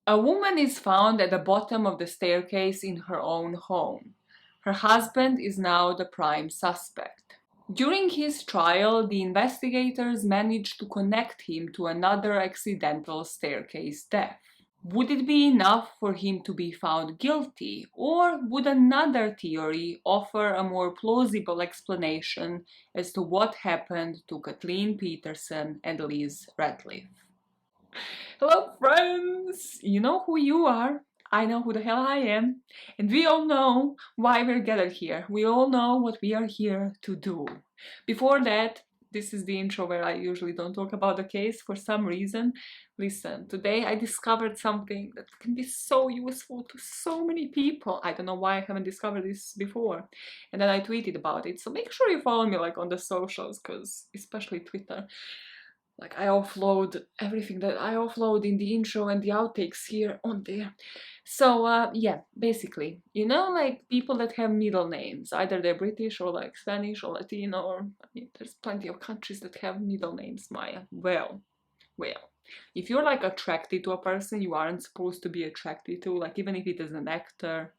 A woman is found at the bottom of the staircase in her own home. Her husband is now the prime suspect. During his trial, the investigators managed to connect him to another accidental staircase death. Would it be enough for him to be found guilty, or would another theory offer a more plausible explanation as to what happened to Kathleen Peterson and Liz Ratliff? Hello, friends! You know who you are. I know who the hell I am. And we all know why we're gathered here. We all know what we are here to do. Before that, this is the intro where I usually don't talk about the case for some reason. Listen, today I discovered something that can be so useful to so many people. I don't know why I haven't discovered this before. And then I tweeted about it. So make sure you follow me like on the socials, because especially Twitter. Like I offload everything that I offload in the intro and the outtakes here on there. So yeah, basically, you know, like people that have middle names, either they're British or like Spanish or Latino, or I mean, there's plenty of countries that have middle names, Maya. Well, if you're like attracted to a person you aren't supposed to be attracted to, like even if it is an actor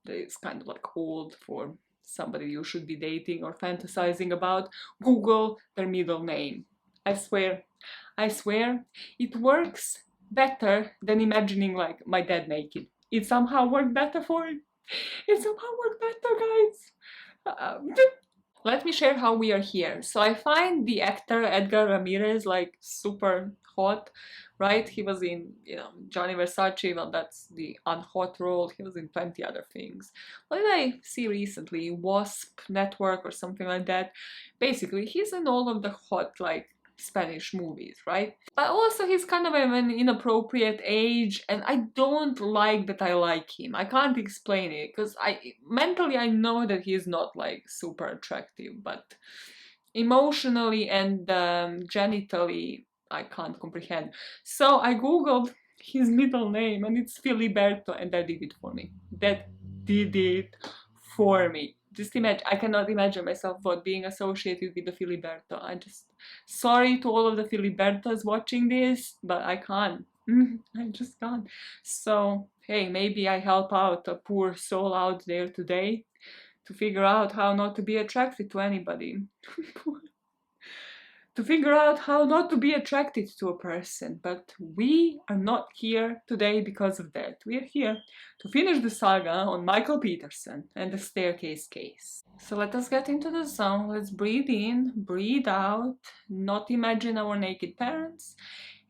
that is kind of like old for somebody you should be dating or fantasizing about, Google their middle name. I swear, it works better than imagining like my dad naked. It somehow worked better for it. It somehow worked better, guys. Let me share how we are here. So I find the actor Edgar Ramirez like super hot, right? He was in, you know, Johnny Versace, well that's the unhot role. He was in plenty other things. What did I see recently? Wasp Network or something like that. Basically, he's in all of the hot like Spanish movies, right? But also he's kind of an inappropriate age, and I don't like that I like him. I can't explain it, because mentally I know that he's not like super attractive, but emotionally and genitally I can't comprehend. So I googled his middle name and it's Filiberto, and that did it for me. That did it for me. Just imagine, I cannot imagine myself being associated with the Filiberto. Sorry to all of the Filibertos watching this, but I can't. I just can't. So, hey, maybe I help out a poor soul out there today to figure out how not to be attracted to anybody. To figure out how not to be attracted to a person. But we are not here today because of that. We are here to finish the saga on Michael Peterson and the staircase case. So let us get into the zone. Let's breathe in, breathe out, not imagine our naked parents,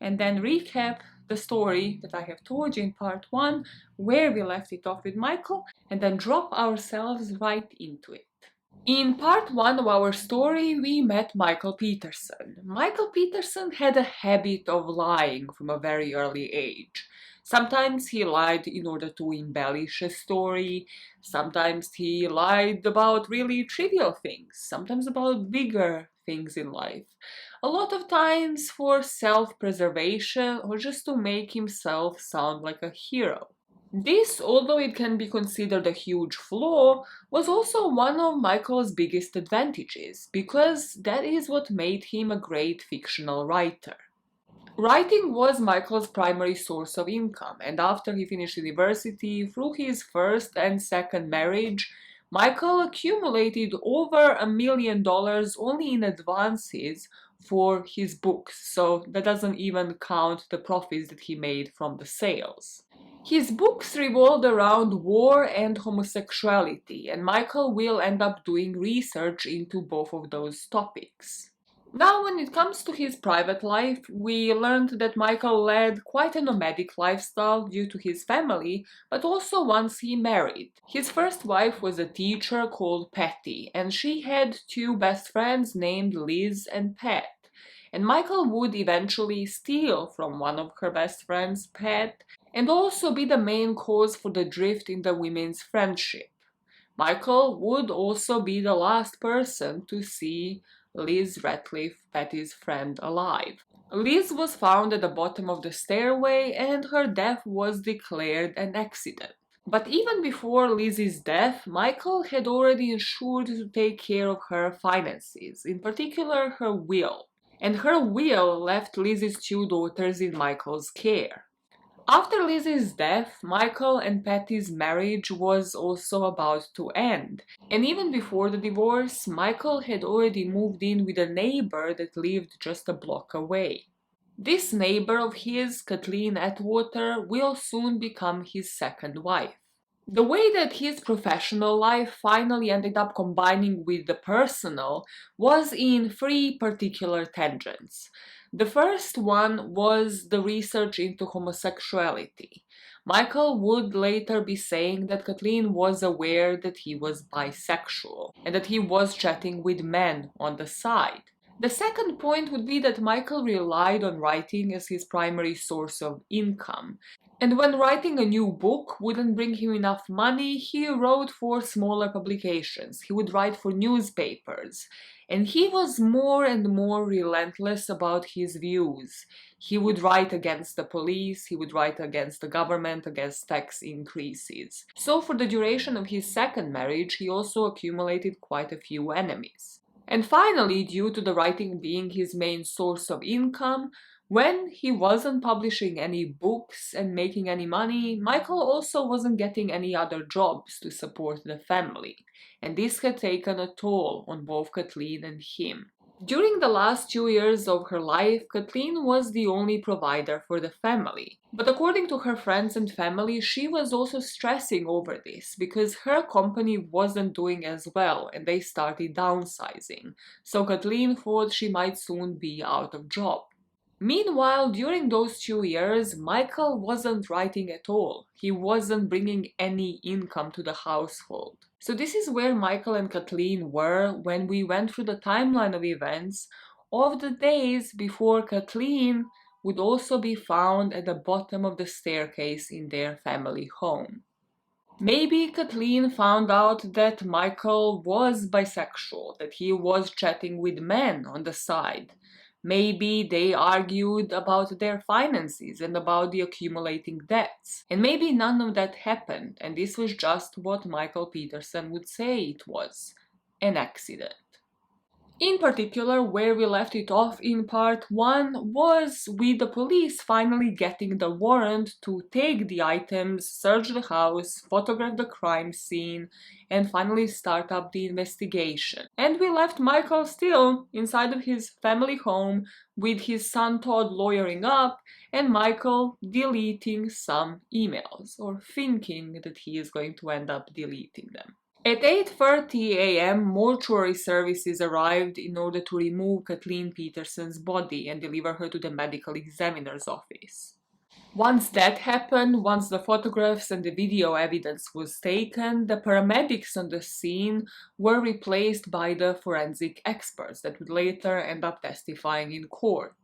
and then recap the story that I have told you in part 1, where we left it off with Michael, and then drop ourselves right into it. In part 1 of our story, we met Michael Peterson. Michael Peterson had a habit of lying from a very early age. Sometimes he lied in order to embellish a story, sometimes he lied about really trivial things, sometimes about bigger things in life. A lot of times for self-preservation or just to make himself sound like a hero. This, although it can be considered a huge flaw, was also one of Michael's biggest advantages, because that is what made him a great fictional writer. Writing was Michael's primary source of income, and after he finished university, through his first and second marriage, Michael accumulated over $1 million only in advances for his books, so that doesn't even count the profits that he made from the sales. His books revolved around war and homosexuality, and Michael will end up doing research into both of those topics. Now, when it comes to his private life, we learned that Michael led quite a nomadic lifestyle due to his family, but also once he married. His first wife was a teacher called Patty, and she had 2 best friends named Liz and Pat. And Michael would eventually steal from one of her best friends, Pat, and also be the main cause for the drift in the women's friendship. Michael would also be the last person to see Liz Ratliff, Patty's friend, alive. Liz was found at the bottom of the stairway and her death was declared an accident. But even before Liz's death, Michael had already ensured to take care of her finances, in particular her will. And her will left Liz's 2 daughters in Michael's care. After Lizzie's death, Michael and Patty's marriage was also about to end. And even before the divorce, Michael had already moved in with a neighbor that lived just a block away. This neighbor of his, Kathleen Atwater, will soon become his second wife. The way that his professional life finally ended up combining with the personal was in three particular tangents. The first one was the research into homosexuality. Michael would later be saying that Kathleen was aware that he was bisexual and that he was chatting with men on the side. The second point would be that Michael relied on writing as his primary source of income. And when writing a new book wouldn't bring him enough money, he wrote for smaller publications. He would write for newspapers. And he was more and more relentless about his views. He would write against the police, he would write against the government, against tax increases. So for the duration of his second marriage, he also accumulated quite a few enemies. And finally, due to the writing being his main source of income, when he wasn't publishing any books and making any money, Michael also wasn't getting any other jobs to support the family, and this had taken a toll on both Kathleen and him. During the last 2 years of her life, Kathleen was the only provider for the family. But according to her friends and family, she was also stressing over this because her company wasn't doing as well and they started downsizing. So Kathleen thought she might soon be out of job. Meanwhile, during those 2 years, Michael wasn't writing at all. He wasn't bringing any income to the household. So this is where Michael and Kathleen were when we went through the timeline of events of the days before Kathleen would also be found at the bottom of the staircase in their family home. Maybe Kathleen found out that Michael was bisexual, that he was chatting with men on the side. Maybe they argued about their finances and about the accumulating debts. And maybe none of that happened, and this was just what Michael Peterson would say it was, an accident. In particular, where we left it off in part 1 was with the police finally getting the warrant to take the items, search the house, photograph the crime scene, and finally start up the investigation. And we left Michael still inside of his family home with his son Todd lawyering up and Michael deleting some emails, or thinking that he is going to end up deleting them. At 8:30 a.m., mortuary services arrived in order to remove Kathleen Peterson's body and deliver her to the medical examiner's office. Once that happened, once the photographs and the video evidence was taken, the paramedics on the scene were replaced by the forensic experts that would later end up testifying in court.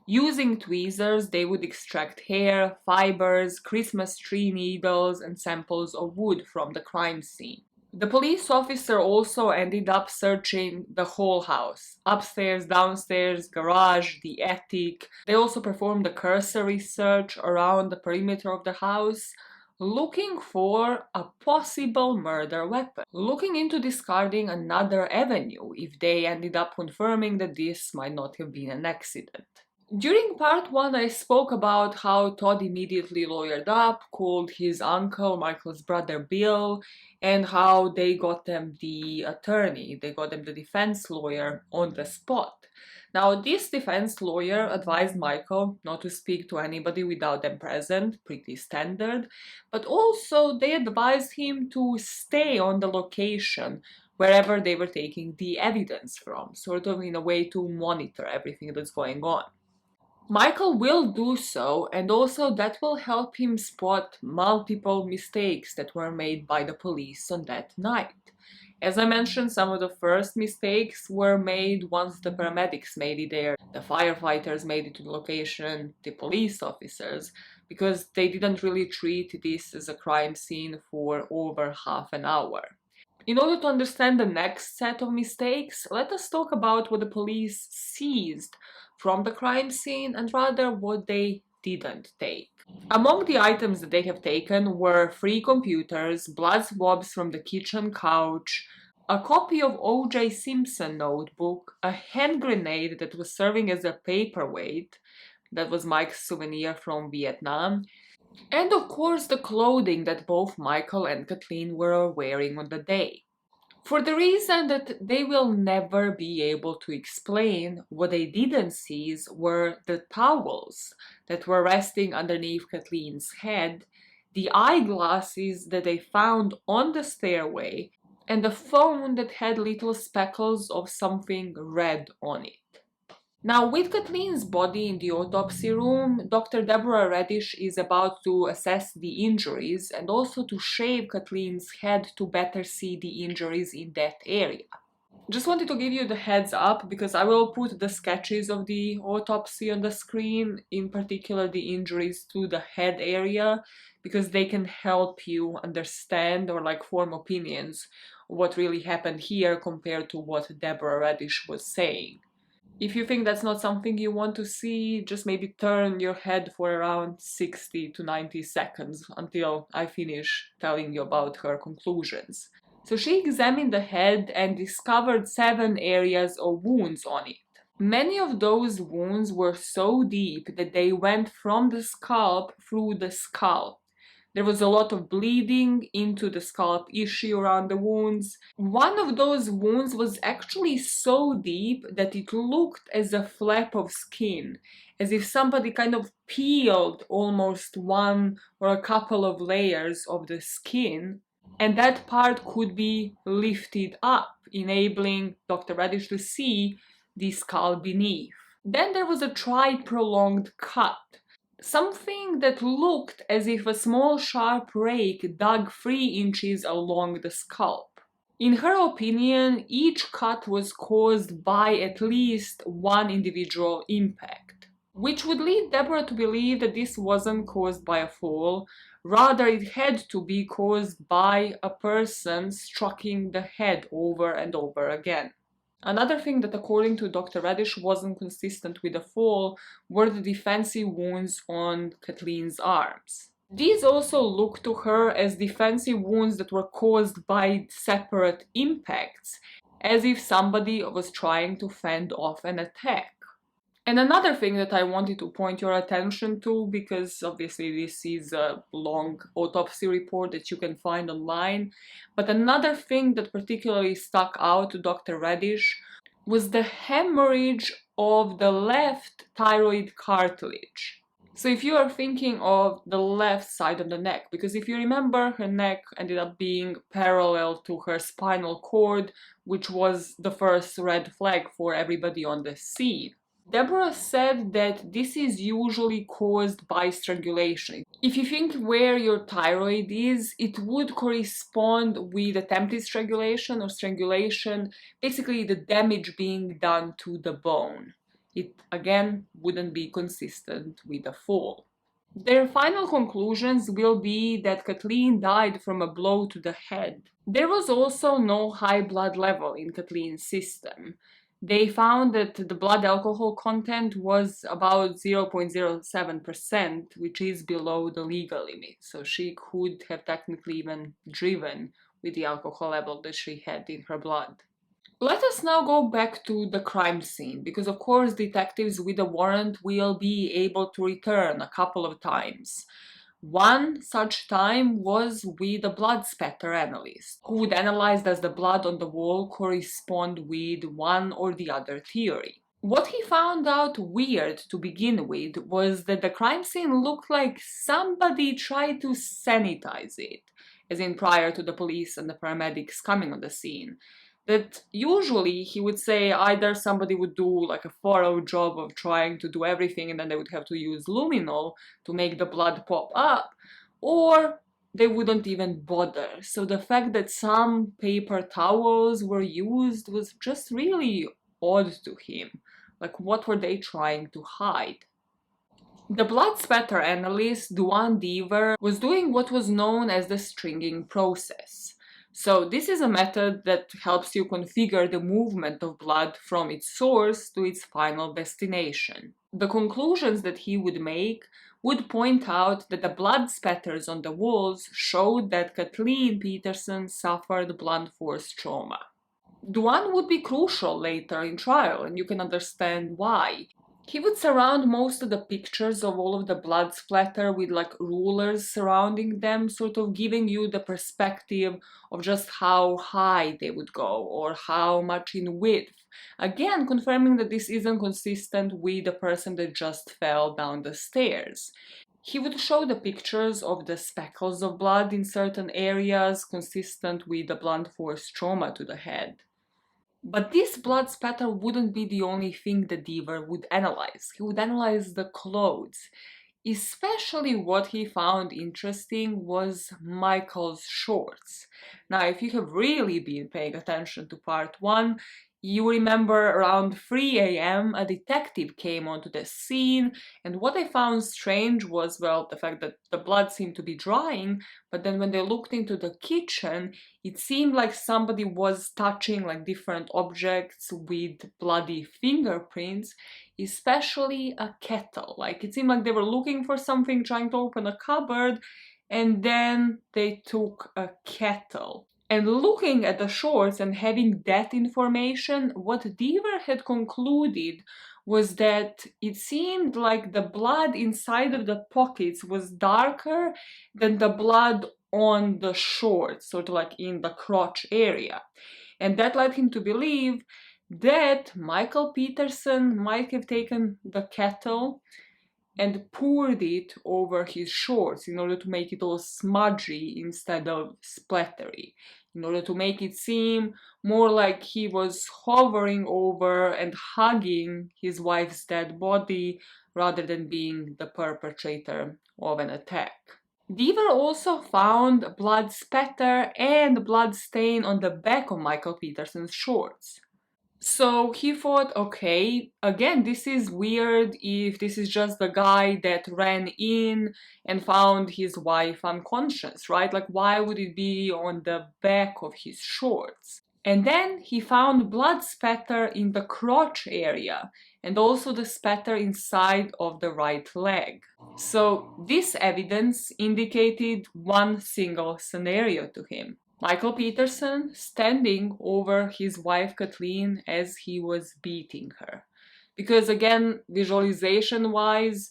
Using tweezers, they would extract hair, fibers, Christmas tree needles, and samples of wood from the crime scene. The police officer also ended up searching the whole house, upstairs, downstairs, garage, the attic. They also performed a cursory search around the perimeter of the house, looking for a possible murder weapon, looking into discarding another avenue if they ended up confirming that this might not have been an accident. During part 1, I spoke about how Todd immediately lawyered up, called his uncle, Michael's brother Bill, and how they got them the attorney, they got them the defense lawyer on the spot. Now, this defense lawyer advised Michael not to speak to anybody without them present, pretty standard, but also they advised him to stay on the location wherever they were taking the evidence from, sort of in a way to monitor everything that's going on. Michael will do so, and also that will help him spot multiple mistakes that were made by the police on that night. As I mentioned, some of the first mistakes were made once the paramedics made it there, the firefighters made it to the location, the police officers, because they didn't really treat this as a crime scene for over half an hour. In order to understand the next set of mistakes, let us talk about what the police seized from the crime scene and rather what they didn't take. Among the items that they have taken were 3 computers, blood swabs from the kitchen couch, a copy of O.J. Simpson notebook, a hand grenade that was serving as a paperweight, that was Mike's souvenir from Vietnam, And of course the clothing that both Michael and Kathleen were wearing on the day. For the reason that they will never be able to explain, what they didn't see were the towels that were resting underneath Kathleen's head, the eyeglasses that they found on the stairway, and the phone that had little speckles of something red on it. Now, with Kathleen's body in the autopsy room, Dr. Deborah Reddish is about to assess the injuries and also to shave Kathleen's head to better see the injuries in that area. Just wanted to give you the heads up because I will put the sketches of the autopsy on the screen, in particular the injuries to the head area, because they can help you understand or form opinions what really happened here compared to what Deborah Reddish was saying. If you think that's not something you want to see, just maybe turn your head for around 60 to 90 seconds until I finish telling you about her conclusions. So she examined the head and discovered 7 areas of wounds on it. Many of those wounds were so deep that they went from the scalp through the skull. There was a lot of bleeding into the scalp issue around the wounds. One of those wounds was actually so deep that it looked as a flap of skin, as if somebody kind of peeled almost one or a couple of layers of the skin, and that part could be lifted up, enabling Dr. Reddish to see the skull beneath. Then there was a tri-prolonged cut. Something that looked as if a small sharp rake dug 3 inches along the scalp. In her opinion, each cut was caused by at least one individual impact, which would lead Deborah to believe that this wasn't caused by a fall, rather it had to be caused by a person striking the head over and over again. Another thing that, according to Dr. Reddish, wasn't consistent with the fall were the defensive wounds on Kathleen's arms. These also looked to her as defensive wounds that were caused by separate impacts, as if somebody was trying to fend off an attack. And another thing that I wanted to point your attention to, because obviously this is a long autopsy report that you can find online, but another thing that particularly stuck out to Dr. Reddish was the hemorrhage of the left thyroid cartilage. So if you are thinking of the left side of the neck, because if you remember, her neck ended up being parallel to her spinal cord, which was the first red flag for everybody on the scene. Deborah said that this is usually caused by strangulation. If you think where your thyroid is, it would correspond with attempted strangulation or strangulation, basically the damage being done to the bone. It, again, wouldn't be consistent with a fall. Their final conclusions will be that Kathleen died from a blow to the head. There was also no high blood level in Kathleen's system. They found that the blood alcohol content was about 0.07%, which is below the legal limit. So she could have technically even driven with the alcohol level that she had in her blood. Let us now go back to the crime scene, because of course detectives with a warrant will be able to return a couple of times. One such time was with a blood spatter analyst, who would analyze does the blood on the wall correspond with one or the other theory. What he found out weird to begin with was that the crime scene looked like somebody tried to sanitize it, as in prior to the police and the paramedics coming on the scene. That usually he would say either somebody would do a thorough job of trying to do everything and then they would have to use luminol to make the blood pop up, or they wouldn't even bother. So the fact that some paper towels were used was just really odd to him. What were they trying to hide? The blood spatter analyst, Duane Deaver, was doing what was known as the stringing process. So this is a method that helps you configure the movement of blood from its source to its final destination. The conclusions that he would make would point out that the blood spatters on the walls showed that Kathleen Peterson suffered blunt force trauma. Duane would be crucial later in trial, and you can understand why. He would surround most of the pictures of all of the blood splatter with like rulers surrounding them, sort of giving you the perspective of just how high they would go or how much in width. Again, confirming that this isn't consistent with the person that just fell down the stairs. He would show the pictures of the speckles of blood in certain areas, consistent with the blunt force trauma to the head. But this blood spatter wouldn't be the only thing the Deaver would analyze. He would analyze the clothes. Especially what he found interesting was Michael's shorts. Now, if you have really been paying attention to part 1, you remember around 3 a.m. a detective came onto the scene, and what they found strange was, well, the fact that the blood seemed to be drying, but then when they looked into the kitchen, it seemed like somebody was touching like different objects with bloody fingerprints, especially a kettle. Like it seemed like they were looking for something, trying to open a cupboard, and then they took a kettle. And looking at the shorts and having that information, what Deaver had concluded was that it seemed like the blood inside of the pockets was darker than the blood on the shorts, sort of like in the crotch area. And that led him to believe that Michael Peterson might have taken the kettle and poured it over his shorts in order to make it all smudgy instead of splattery, in order to make it seem more like he was hovering over and hugging his wife's dead body rather than being the perpetrator of an attack. Deaver also found blood spatter and blood stain on the back of Michael Peterson's shorts. So he thought, okay, again, this is weird if this is just the guy that ran in and found his wife unconscious, right? Like, why would it be on the back of his shorts? And then he found blood spatter in the crotch area and also the spatter inside of the right leg. So this evidence indicated one single scenario to him. Michael Peterson standing over his wife Kathleen as he was beating her. Because again, visualization wise,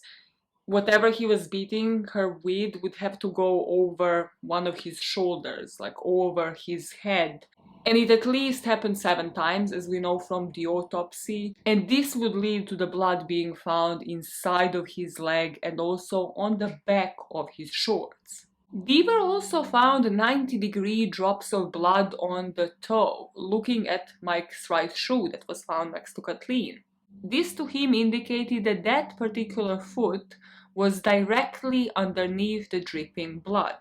whatever he was beating her with would have to go over one of his shoulders, like over his head. And it at least happened 7 times, as we know from the autopsy. And this would lead to the blood being found inside of his leg and also on the back of his shorts. Deaver also found 90-degree drops of blood on the toe, looking at Mike's right shoe that was found next to Kathleen. This to him indicated that that particular foot was directly underneath the dripping blood.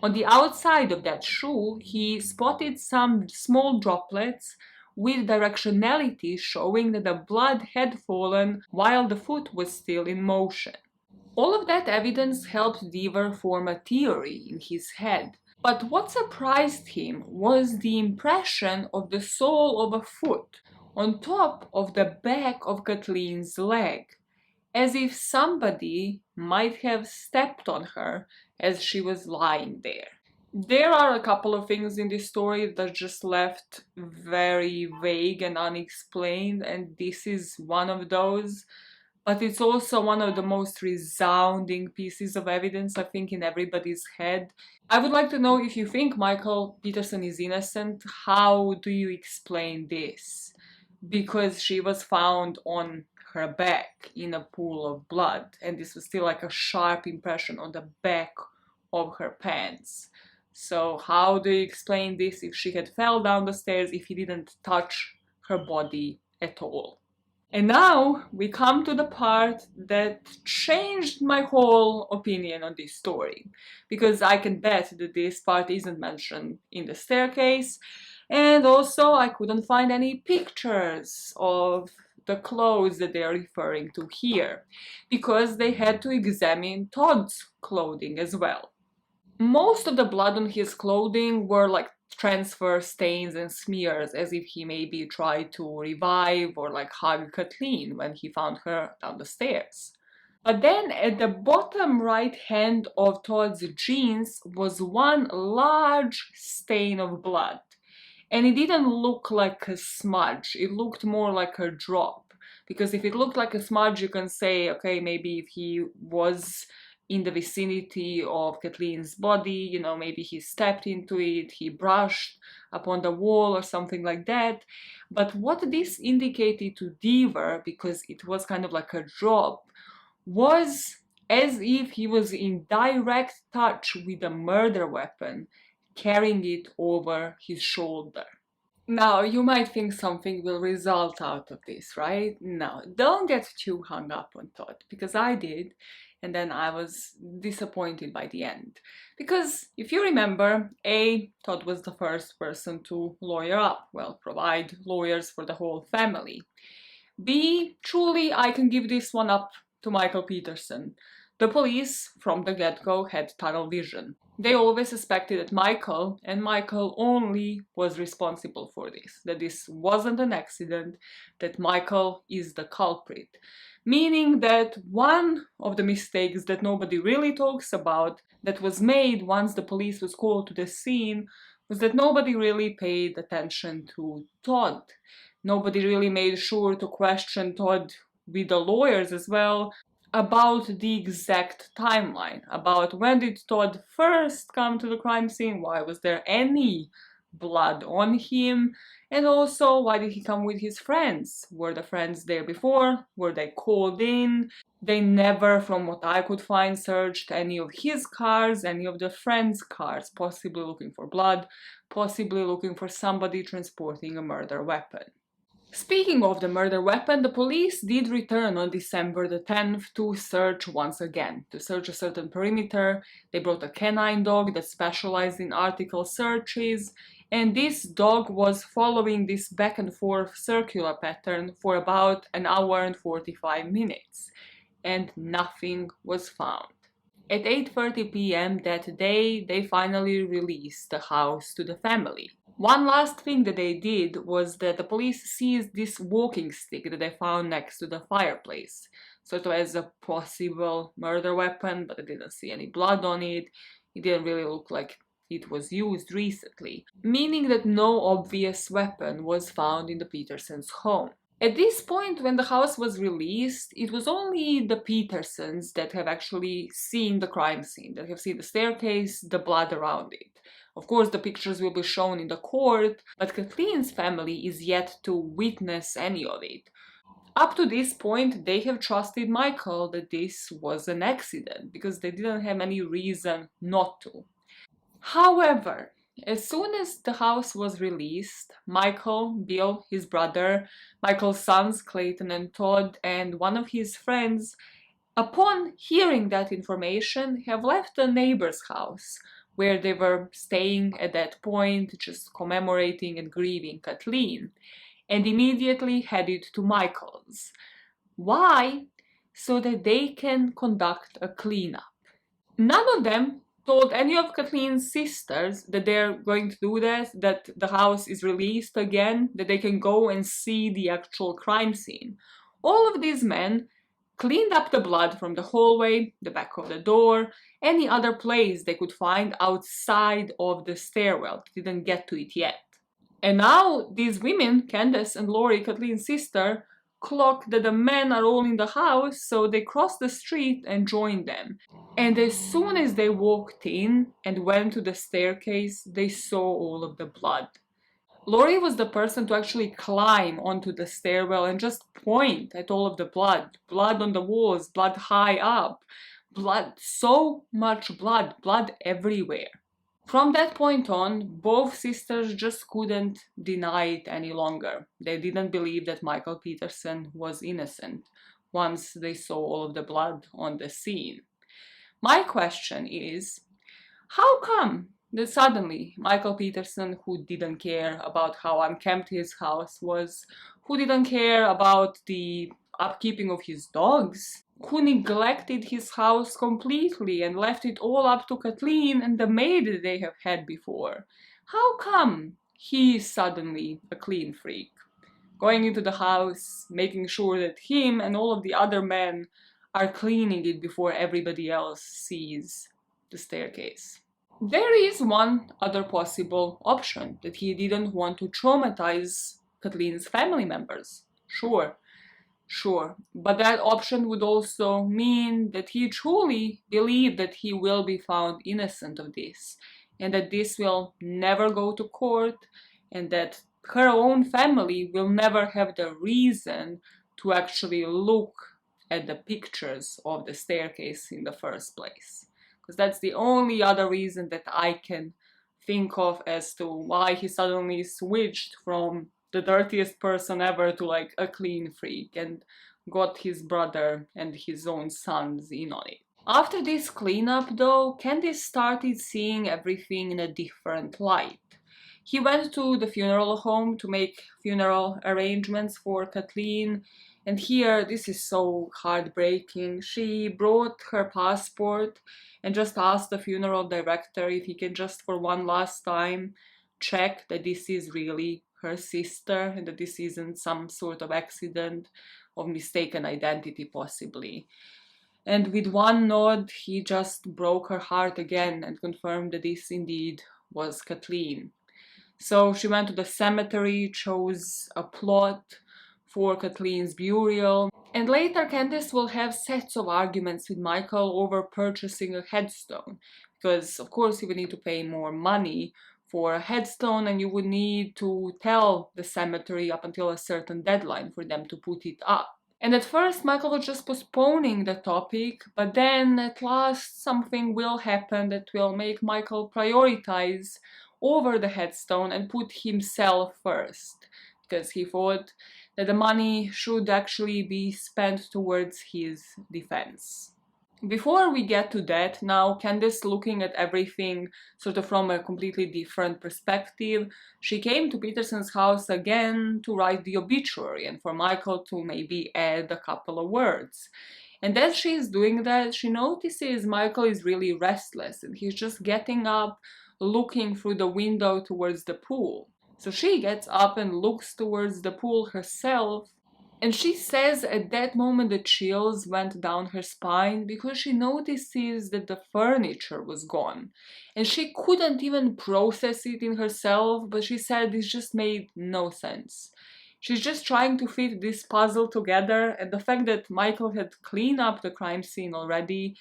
On the outside of that shoe, he spotted some small droplets with directionality showing that the blood had fallen while the foot was still in motion. All of that evidence helped Deaver form a theory in his head. But what surprised him was the impression of the sole of a foot on top of the back of Kathleen's leg, as if somebody might have stepped on her as she was lying there. There are a couple of things in this story that just left very vague and unexplained, and this is one of those. But it's also one of the most resounding pieces of evidence, I think, in everybody's head. I would like to know if you think Michael Peterson is innocent, how do you explain this? Because she was found on her back in a pool of blood, and this was still like a sharp impression on the back of her pants. So how do you explain this if she had fell down the stairs, if he didn't touch her body at all? And now we come to the part that changed my whole opinion on this story, because I can bet that this part isn't mentioned in the staircase, and also I couldn't find any pictures of the clothes that they are referring to here, because they had to examine Todd's clothing as well. Most of the blood on his clothing were like transfer stains and smears, as if he maybe tried to revive or like hug Kathleen when he found her down the stairs. But then at the bottom right hand of Todd's jeans was one large stain of blood. And it didn't look like a smudge, it looked more like a drop. Because if it looked like a smudge, you can say, okay, maybe if he was in the vicinity of Kathleen's body, you know, maybe he stepped into it, he brushed upon the wall or something like that. But what this indicated to Deaver, because it was kind of like a drop, was as if he was in direct touch with a murder weapon, carrying it over his shoulder. Now, you might think something will result out of this, right? No, don't get too hung up on Todd, because I did, and then I was disappointed by the end. Because if you remember, A, Todd was the first person to lawyer up, well, provide lawyers for the whole family. B, truly, I can give this one up to Michael Peterson. The police, from the get-go, had tunnel vision. They always suspected that Michael, and Michael only, was responsible for this. That this wasn't an accident, that Michael is the culprit. Meaning that one of the mistakes that nobody really talks about, that was made once the police was called to the scene, was that nobody really paid attention to Todd. Nobody really made sure to question Todd with the lawyers as well about the exact timeline, about when did Todd first come to the crime scene, why was there any blood on him, and also why did he come with his friends? Were the friends there before? Were they called in? They never, from what I could find, searched any of his cars, any of the friends' cars, possibly looking for blood, possibly looking for somebody transporting a murder weapon. Speaking of the murder weapon, the police did return on December the 10th to search once again, to search a certain perimeter. They brought a canine dog that specialized in article searches, and this dog was following this back and forth circular pattern for about an hour and 45 minutes, and nothing was found. At 8:30 p.m. that day, they finally released the house to the family. One last thing that they did was that the police seized this walking stick that they found next to the fireplace, sort of as a possible murder weapon, but they didn't see any blood on it. It didn't really look like it was used recently, meaning that no obvious weapon was found in the Petersons' home. At this point, when the house was released, it was only the Petersons that have actually seen the crime scene, that have seen the staircase, the blood around it. Of course, the pictures will be shown in the court, but Kathleen's family is yet to witness any of it. Up to this point, they have trusted Michael that this was an accident, because they didn't have any reason not to. However, as soon as the house was released, Michael, Bill, his brother, Michael's sons, Clayton and Todd, and one of his friends, upon hearing that information, have left the neighbor's house, where they were staying at that point, just commemorating and grieving Kathleen, and immediately headed to Michael's. Why? So that they can conduct a cleanup. None of them told any of Kathleen's sisters that they're going to do that the house is released again, that they can go and see the actual crime scene. All of these men cleaned up the blood from the hallway, the back of the door, any other place they could find outside of the stairwell. They didn't get to it yet. And now these women, Candace and Lori, Kathleen's sister, clock that the men are all in the house, so they crossed the street and joined them. And as soon as they walked in and went to the staircase, they saw all of the blood. Lori was the person to actually climb onto the stairwell and just point at all of the blood. Blood on the walls, blood high up, blood, so much blood, blood everywhere. From that point on, both sisters just couldn't deny it any longer. They didn't believe that Michael Peterson was innocent once they saw all of the blood on the scene. My question is, how come that suddenly Michael Peterson, who didn't care about how unkempt his house was, who didn't care about the upkeeping of his dogs, who neglected his house completely and left it all up to Kathleen and the maid that they have had before, how come he is suddenly a clean freak? Going into the house, making sure that him and all of the other men are cleaning it before everybody else sees the staircase. There is one other possible option, that he didn't want to traumatize Kathleen's family members. Sure, Sure, but that option would also mean that he truly believed that he will be found innocent of this, and that this will never go to court, and that her own family will never have the reason to actually look at the pictures of the staircase in the first place. Because that's the only other reason that I can think of as to why he suddenly switched from the dirtiest person ever to like a clean freak and got his brother and his own sons in on it. After this cleanup though, Candice started seeing everything in a different light. He went to the funeral home to make funeral arrangements for Kathleen, and here this is so heartbreaking. She brought her passport and just asked the funeral director if he can just for one last time check that this is really her sister and that this isn't some sort of accident of mistaken identity possibly. And with one nod, he just broke her heart again and confirmed that this indeed was Kathleen. So she went to the cemetery, chose a plot for Kathleen's burial, and later Candice will have sets of arguments with Michael over purchasing a headstone, because of course he would need to pay more money for a headstone, and you would need to tell the cemetery up until a certain deadline for them to put it up. And at first Michael was just postponing the topic, but then at last something will happen that will make Michael prioritize over the headstone and put himself first, because he thought that the money should actually be spent towards his defense. Before we get to that, now Candice, looking at everything sort of from a completely different perspective, she came to Peterson's house again to write the obituary and for Michael to maybe add a couple of words. And as she's doing that, she notices Michael is really restless and he's just getting up, looking through the window towards the pool. So she gets up and looks towards the pool herself, and she says at that moment the chills went down her spine because she notices that the furniture was gone. And she couldn't even process it in herself, but she said this just made no sense. She's just trying to fit this puzzle together, and the fact that Michael had cleaned up the crime scene already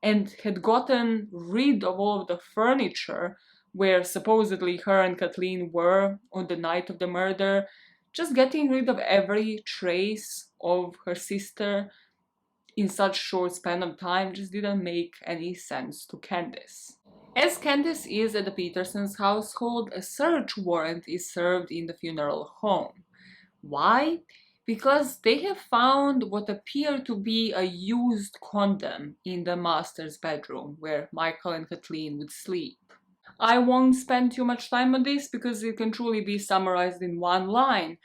and had gotten rid of all of the furniture where supposedly her and Kathleen were on the night of the murder, just getting rid of every trace of her sister in such short span of time just didn't make any sense to Candice. As Candice is at the Petersons' household, a search warrant is served in the funeral home. Why? Because they have found what appeared to be a used condom in the master's bedroom where Michael and Kathleen would sleep. I won't spend too much time on this because it can truly be summarized in one line.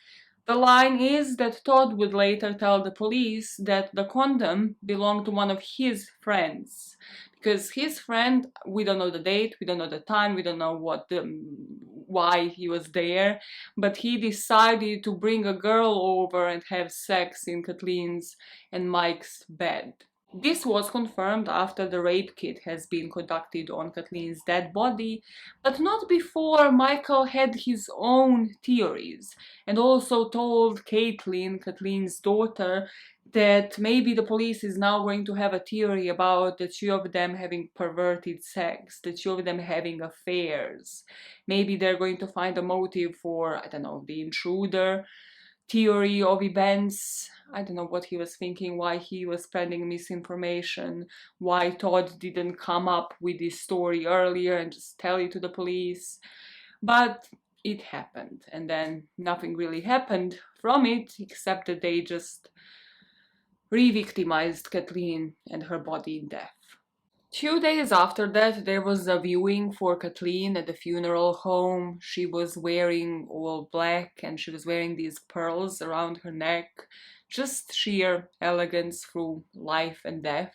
The line is that Todd would later tell the police that the condom belonged to one of his friends. Because his friend, we don't know the date, we don't know the time, we don't know why he was there, but he decided to bring a girl over and have sex in Kathleen's and Mike's bed. This was confirmed after the rape kit has been conducted on Kathleen's dead body, but not before Michael had his own theories and also told Caitlin, Kathleen's daughter, that maybe the police is now going to have a theory about the two of them having perverted sex, the two of them having affairs. Maybe they're going to find a motive for, I don't know, the intruder theory of events. I don't know what he was thinking, why he was spreading misinformation, why Todd didn't come up with this story earlier and just tell it to the police. But it happened, and then nothing really happened from it except that they just re-victimized Kathleen and her body in death. 2 days after that, there was a viewing for Kathleen at the funeral home. She was wearing all black and she was wearing these pearls around her neck. Just sheer elegance through life and death.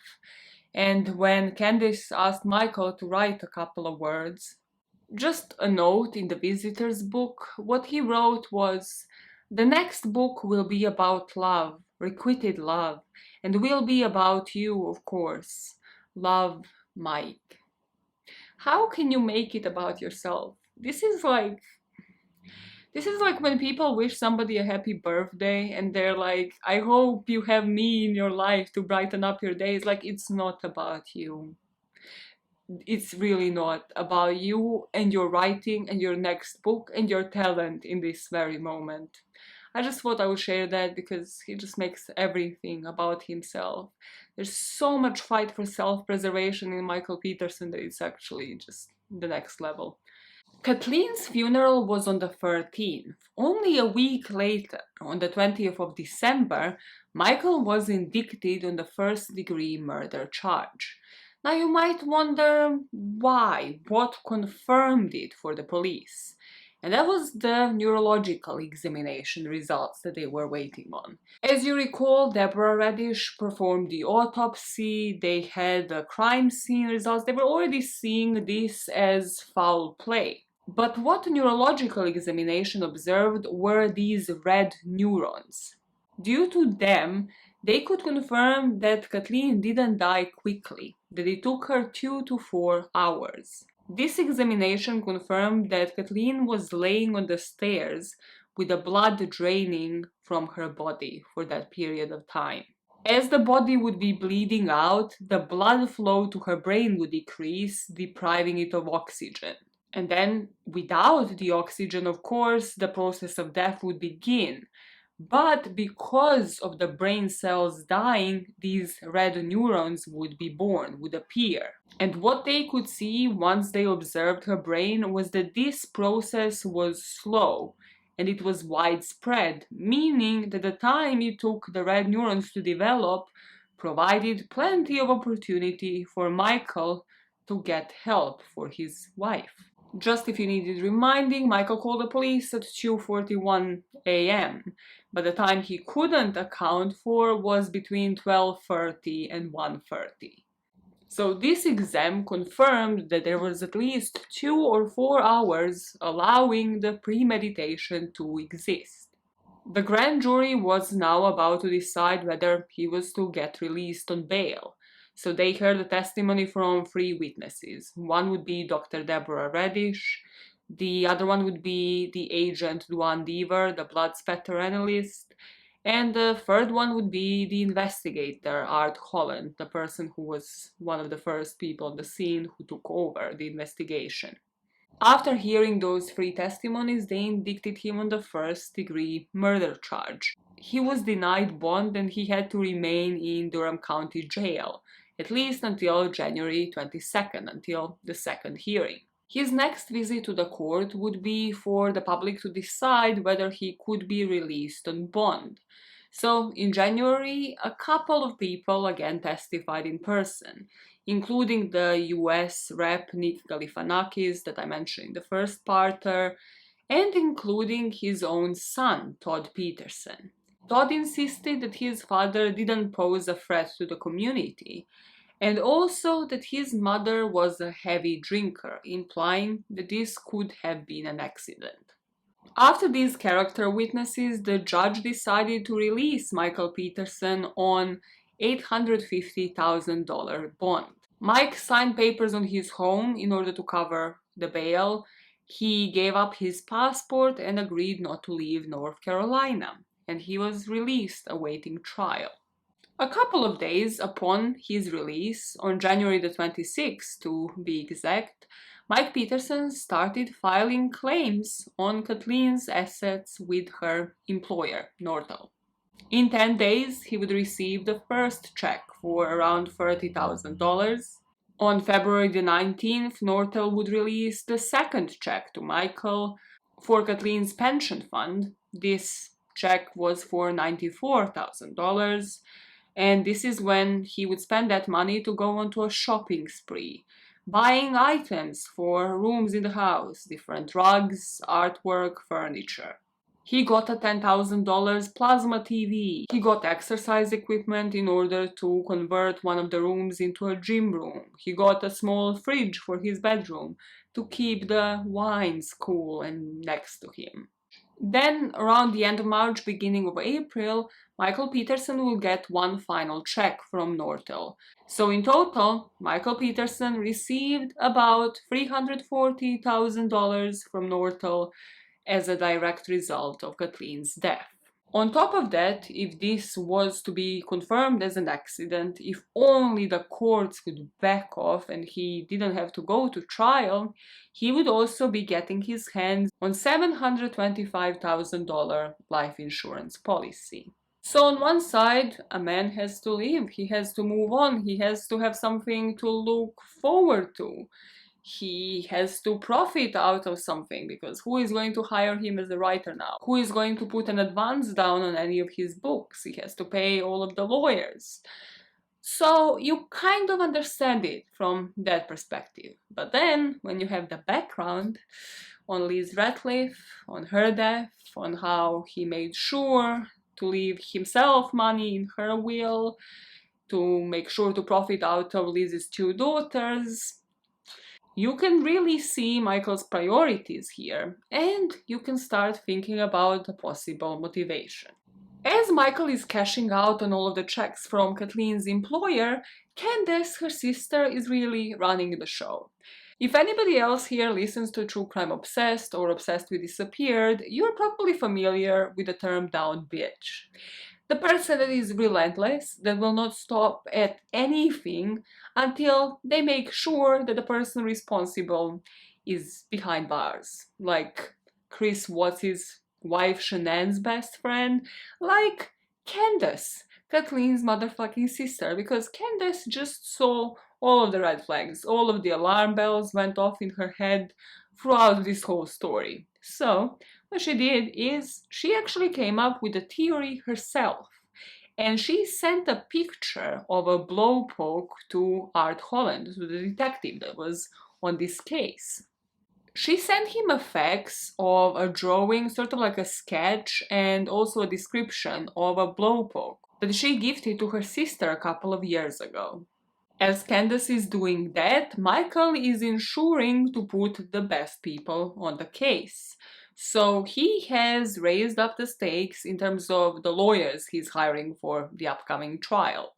And when Candice asked Michael to write a couple of words, just a note in the visitor's book, what he wrote was, "The next book will be about love, requited love, and will be about you, of course. Love, Mike." How can you make it about yourself? This is like This is like when people wish somebody a happy birthday and they're like, I hope you have me in your life to brighten up your days. Like, it's not about you. It's really not about you and your writing and your next book and your talent in this very moment. I just thought I would share that because he just makes everything about himself. There's so much fight for self-preservation in Michael Peterson that it's actually just the next level. Kathleen's funeral was on the 13th. Only a week later, on the 20th of December, Michael was indicted on the first-degree murder charge. Now you might wonder why, what confirmed it for the police. And that was the neurological examination results that they were waiting on. As you recall, Deborah Radish performed the autopsy, they had the crime scene results, they were already seeing this as foul play. But what neurological examination observed were these red neurons. Due to them, they could confirm that Kathleen didn't die quickly, that it took her 2 to 4 hours. This examination confirmed that Kathleen was laying on the stairs with the blood draining from her body for that period of time. As the body would be bleeding out, the blood flow to her brain would decrease, depriving it of oxygen. And then, without the oxygen, of course, the process of death would begin. But because of the brain cells dying, these red neurons would be born, would appear. And what they could see once they observed her brain was that this process was slow and it was widespread, meaning that the time it took the red neurons to develop provided plenty of opportunity for Michael to get help for his wife. Just if you needed reminding, Michael called the police at 2:41 a.m., but the time he couldn't account for was between 12:30 and 1:30. So this exam confirmed that there was at least 2 or 4 hours allowing the premeditation to exist. The grand jury was now about to decide whether he was to get released on bail. So they heard the testimony from 3 witnesses. One would be Dr. Deborah Radish, the other one would be the agent Duane Deaver, the blood spatter analyst, and the third one would be the investigator Art Holland, the person who was one of the first people on the scene who took over the investigation. After hearing those 3 testimonies, they indicted him on the first-degree murder charge. He was denied bond and he had to remain in Durham County Jail, at least until January 22nd, until the second hearing. His next visit to the court would be for the public to decide whether he could be released on bond. So, in January, a couple of people again testified in person, including the US Rep Nick Galifianakis that I mentioned in the first parter, and including his own son, Todd Peterson. Todd insisted that his father didn't pose a threat to the community, and also that his mother was a heavy drinker, implying that this could have been an accident. After these character witnesses, the judge decided to release Michael Peterson on $850,000 bond. Mike signed papers on his home in order to cover the bail. He gave up his passport and agreed not to leave North Carolina, and he was released awaiting trial. A couple of days upon his release, on January the 26th to be exact, Mike Peterson started filing claims on Kathleen's assets with her employer, Nortel. In 10 days, he would receive the first check for around $30,000. On February the 19th, Nortel would release the second check to Michael for Kathleen's pension fund. This check was for $94,000, and this is when he would spend that money to go onto a shopping spree, buying items for rooms in the house, different rugs, artwork, furniture. He got a $10,000 plasma TV. He got exercise equipment in order to convert one of the rooms into a gym room. He got a small fridge for his bedroom to keep the wines cool and next to him. Then, around the end of March, beginning of April, Michael Peterson will get one final check from Nortel. So in total, Michael Peterson received about $340,000 from Nortel, as a direct result of Kathleen's death. On top of that, if this was to be confirmed as an accident, if only the courts could back off and he didn't have to go to trial, he would also be getting his hands on $725,000 life insurance policy. So on one side, a man has to live, he has to move on, he has to have something to look forward to. He has to profit out of something, because who is going to hire him as a writer now? Who is going to put an advance down on any of his books? He has to pay all of the lawyers. So you kind of understand it from that perspective. But then when you have the background on Liz Ratliff, on her death, on how he made sure to leave himself money in her will, to make sure to profit out of Liz's 2 daughters, you can really see Michael's priorities here, and you can start thinking about the possible motivation. As Michael is cashing out on all of the checks from Kathleen's employer, Candace, her sister, is really running the show. If anybody else here listens to True Crime Obsessed or Obsessed with Disappeared, you're probably familiar with the term down bitch. The person that is relentless, that will not stop at anything until they make sure that the person responsible is behind bars. Like Chris Watts' wife Shanann's best friend, like Candace, Kathleen's motherfucking sister, because Candace just saw all of the red flags, all of the alarm bells went off in her head throughout this whole story. So what she did is she actually came up with a theory herself, and she sent a picture of a blowpoke to Art Holland, to the detective that was on this case. She sent him a fax of a drawing, sort of like a sketch, and also a description of a blowpoke that she gifted to her sister a couple of years ago. As Candace is doing that, Michael is ensuring to put the best people on the case. So he has raised up the stakes in terms of the lawyers he's hiring for the upcoming trial.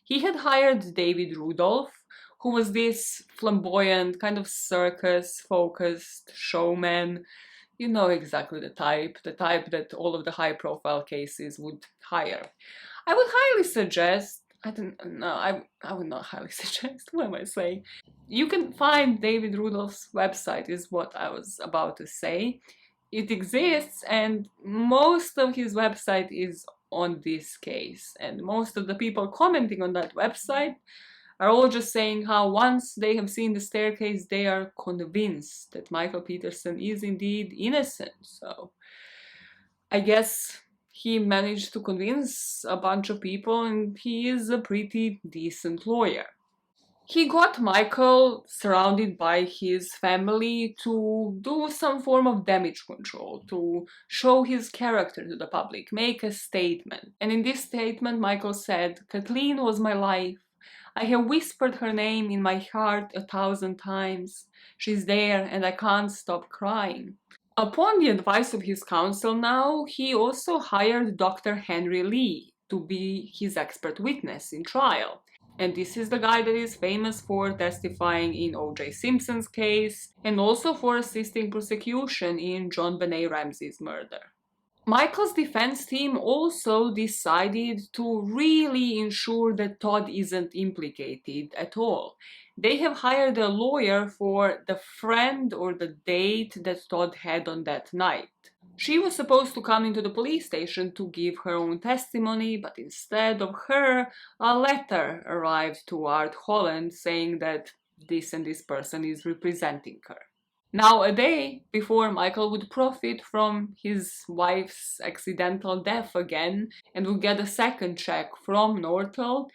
He had hired David Rudolph, who was this flamboyant, kind of circus-focused showman. You know exactly the type that all of the high-profile cases would hire. I would highly suggest, I would not highly suggest, what am I saying? You can find David Rudolph's website, is what I was about to say. It exists, and most of his website is on this case, and most of the people commenting on that website are all just saying how once they have seen the staircase, they are convinced that Michael Peterson is indeed innocent. So I guess he managed to convince a bunch of people, and he is a pretty decent lawyer. He got Michael surrounded by his family to do some form of damage control, to show his character to the public, make a statement. And in this statement, Michael said, "Kathleen was my life. I have whispered her name in my heart 1,000 times. She's there and I can't stop crying." Upon the advice of his counsel now, he also hired Dr. Henry Lee to be his expert witness in trial. And this is the guy that is famous for testifying in O.J. Simpson's case and also for assisting prosecution in John Benet Ramsey's murder. Michael's defense team also decided to really ensure that Todd isn't implicated at all. They have hired a lawyer for the friend or the date that Todd had on that night. She was supposed to come into the police station to give her own testimony, but instead of her, a letter arrived to Art Holland saying that this and this person is representing her. Now, a day before Michael would profit from his wife's accidental death again and would get a second check from Nortel,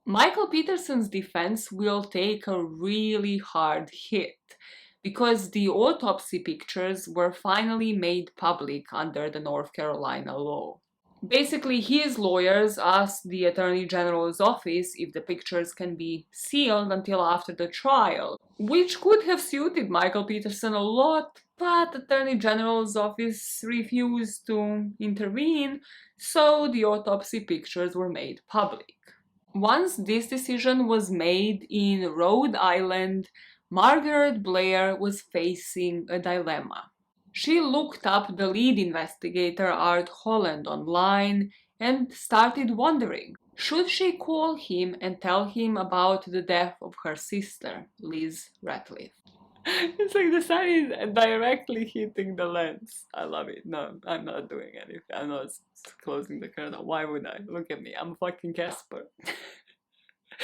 Michael Peterson's defense will take a really hard hit, because the autopsy pictures were finally made public under the North Carolina law. Basically, his lawyers asked the Attorney General's office if the pictures can be sealed until after the trial, which could have suited Michael Peterson a lot, but the Attorney General's office refused to intervene, so the autopsy pictures were made public. Once this decision was made in Rhode Island, Margaret Blair was facing a dilemma. She looked up the lead investigator, Art Holland, online and started wondering, should she call him and tell him about the death of her sister, Liz Ratliff? It's like the sun is directly hitting the lens. I love it. No, I'm not doing anything. I'm not closing the curtain. Why would I? Look at me. I'm fucking Casper.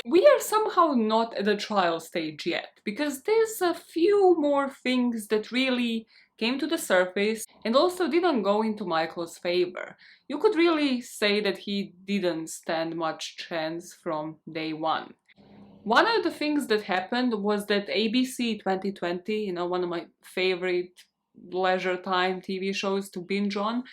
We are somehow not at the trial stage yet, because there's a few more things that really came to the surface and also didn't go into Michael's favor. You could really say that he didn't stand much chance from day one. One of the things that happened was that ABC 2020, one of my favorite leisure time TV shows to binge on,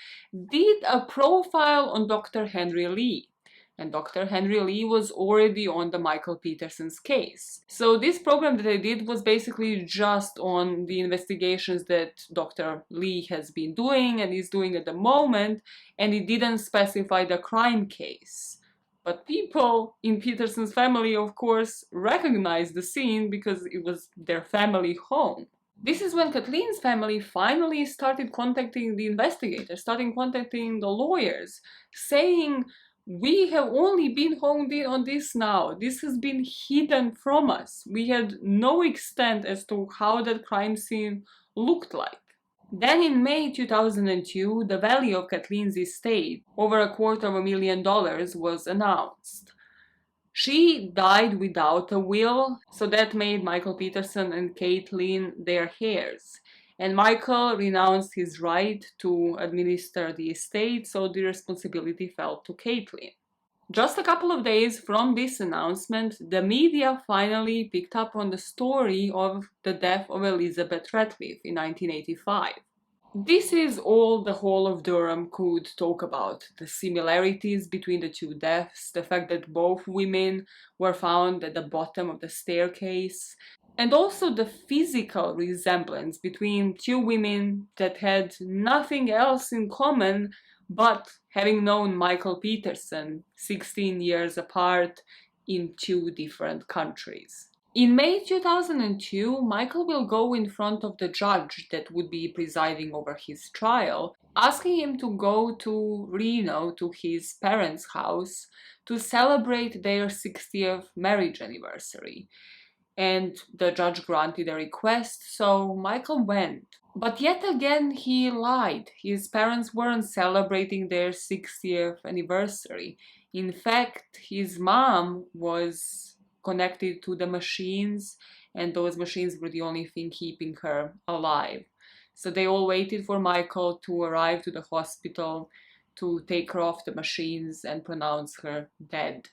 did a profile on Dr. Henry Lee. And Dr. Henry Lee was already on the Michael Peterson's case. So this program that I did was basically just on the investigations that Dr. Lee has been doing and is doing at the moment, and it didn't specify the crime case. But people in Peterson's family, of course, recognized the scene because it was their family home. This is when Kathleen's family finally started contacting the investigators, starting contacting the lawyers, saying, we have only been honed in on this now. This has been hidden from us. We had no extent as to how that crime scene looked like. Then in May 2002, the value of Kathleen's estate, over $250,000, was announced. She died without a will, so that made Michael Peterson and Kathleen their heirs. And Michael renounced his right to administer the estate, so the responsibility fell to Kathleen. Just a couple of days from this announcement, the media finally picked up on the story of the death of Elizabeth Ratliff in 1985. This is all the whole of Durham could talk about: the similarities between the two deaths, the fact that both women were found at the bottom of the staircase, and also the physical resemblance between two women that had nothing else in common but having known Michael Peterson 16 years apart in two different countries. In May 2002, Michael will go in front of the judge that would be presiding over his trial, asking him to go to Reno to his parents' house to celebrate their 60th marriage anniversary. And the judge granted a request, so Michael went. But yet again he lied. His parents weren't celebrating their 60th anniversary. In fact, his mom was connected to the machines, and those machines were the only thing keeping her alive. So they all waited for Michael to arrive to the hospital to take her off the machines and pronounce her dead.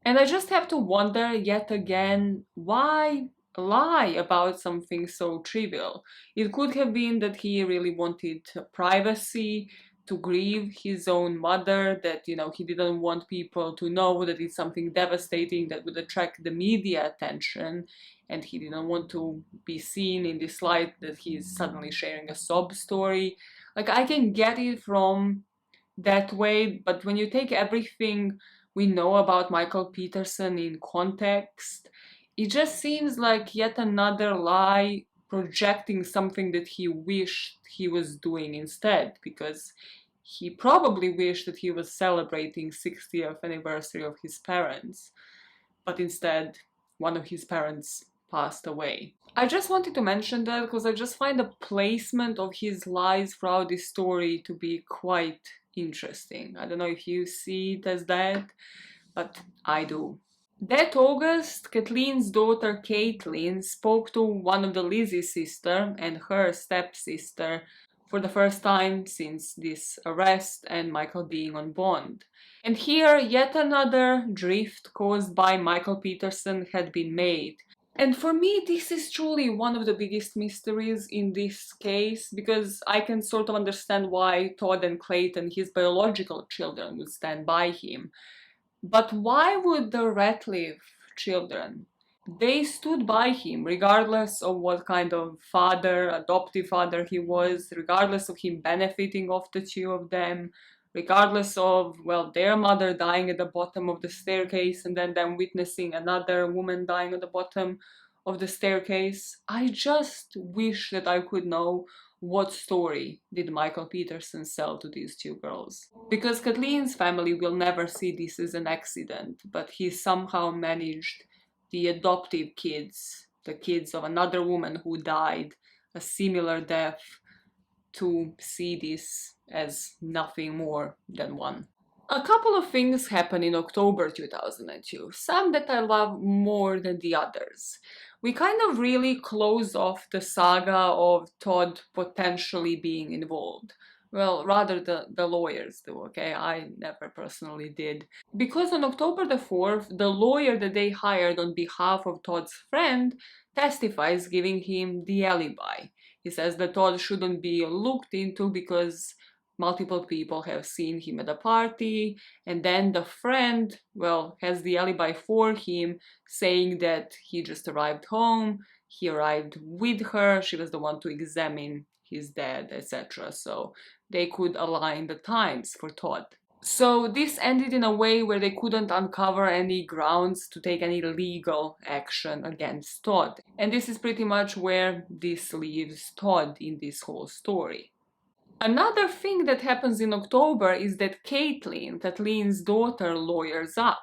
And I just have to wonder yet again, why lie about something so trivial? It could have been that he really wanted privacy, to grieve his own mother, that he didn't want people to know that it's something devastating that would attract the media attention, and he didn't want to be seen in this light that he's suddenly sharing a sob story. Like, I can get it from that way, but when you take everything we know about Michael Peterson in context, it just seems like yet another lie projecting something that he wished he was doing instead, because he probably wished that he was celebrating 60th anniversary of his parents, but instead one of his parents passed away. I just wanted to mention that because I just find the placement of his lies throughout this story to be quite interesting. I don't know if you see it as that, but I do. That August, Kathleen's daughter Kathleen spoke to one of the Lizzie's sister and her stepsister for the first time since this arrest and Michael being on bond. And here, yet another drift caused by Michael Peterson had been made. And for me, this is truly one of the biggest mysteries in this case, because I can sort of understand why Todd and Clayton, his biological children, would stand by him. But why would the Ratliff children? They stood by him regardless of what kind of father, adoptive father he was, regardless of him benefiting off the two of them, regardless of, well, their mother dying at the bottom of the staircase and then them witnessing another woman dying at the bottom of the staircase, I just wish that I could know what story did Michael Peterson sell to these two girls. Because Kathleen's family will never see this as an accident, but he somehow managed the adoptive kids, the kids of another woman who died a similar death, to see this as nothing more than one. A couple of things happened in October 2002, some that I love more than the others. We kind of really close off the saga of Todd potentially being involved. Well, rather the lawyers do, okay? I never personally did. Because on October the 4th, the lawyer that they hired on behalf of Todd's friend testifies, giving him the alibi. He says that Todd shouldn't be looked into because multiple people have seen him at a party, and then the friend, well, has the alibi for him, saying that he just arrived home, he arrived with her, she was the one to examine his dad, etc. So they could align the times for Todd. So this ended in a way where they couldn't uncover any grounds to take any legal action against Todd. And this is pretty much where this leaves Todd in this whole story. Another thing that happens in October is that Kathleen's daughter, lawyers up.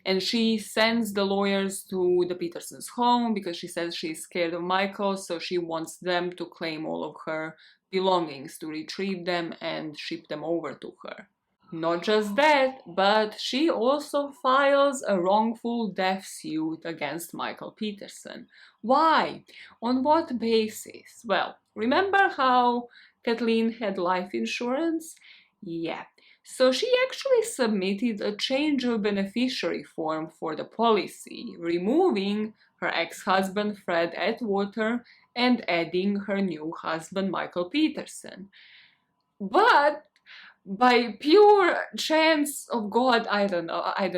And she sends the lawyers to the Petersons' home because she says she's scared of Michael, so she wants them to claim all of her belongings, to retrieve them and ship them over to her. Not just that, but she also files a wrongful death suit against Michael Peterson. Why? On what basis? Well, remember how Kathleen had life insurance? Yeah. So she actually submitted a change of beneficiary form for the policy, removing her ex-husband Fred Atwater and adding her new husband Michael Peterson. But by pure chance of God, I don't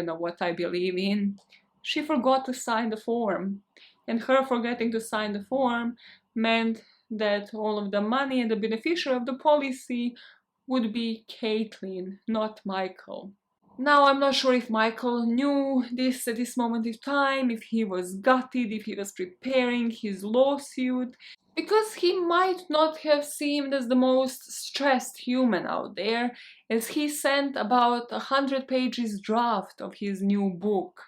know what I believe in, she forgot to sign the form. And her forgetting to sign the form meant that all of the money and the beneficiary of the policy would be Kathleen, not Michael. Now, I'm not sure if Michael knew this at this moment in time, if he was gutted, if he was preparing his lawsuit, because he might not have seemed as the most stressed human out there, as he sent about 100 pages draft of his new book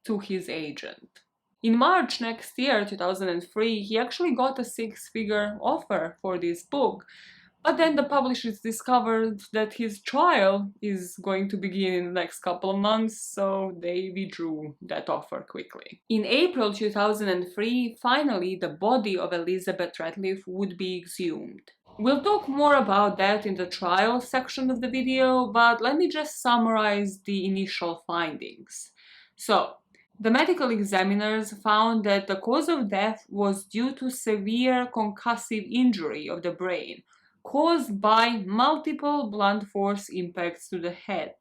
to his agent. In March next year, 2003, he actually got a 6-figure offer for this book, but then the publishers discovered that his trial is going to begin in the next couple of months, so they withdrew that offer quickly. In April 2003, finally, the body of Elizabeth Ratliff would be exhumed. We'll talk more about that in the trial section of the video, but let me just summarize the initial findings. So, the medical examiners found that the cause of death was due to severe concussive injury of the brain, caused by multiple blunt force impacts to the head.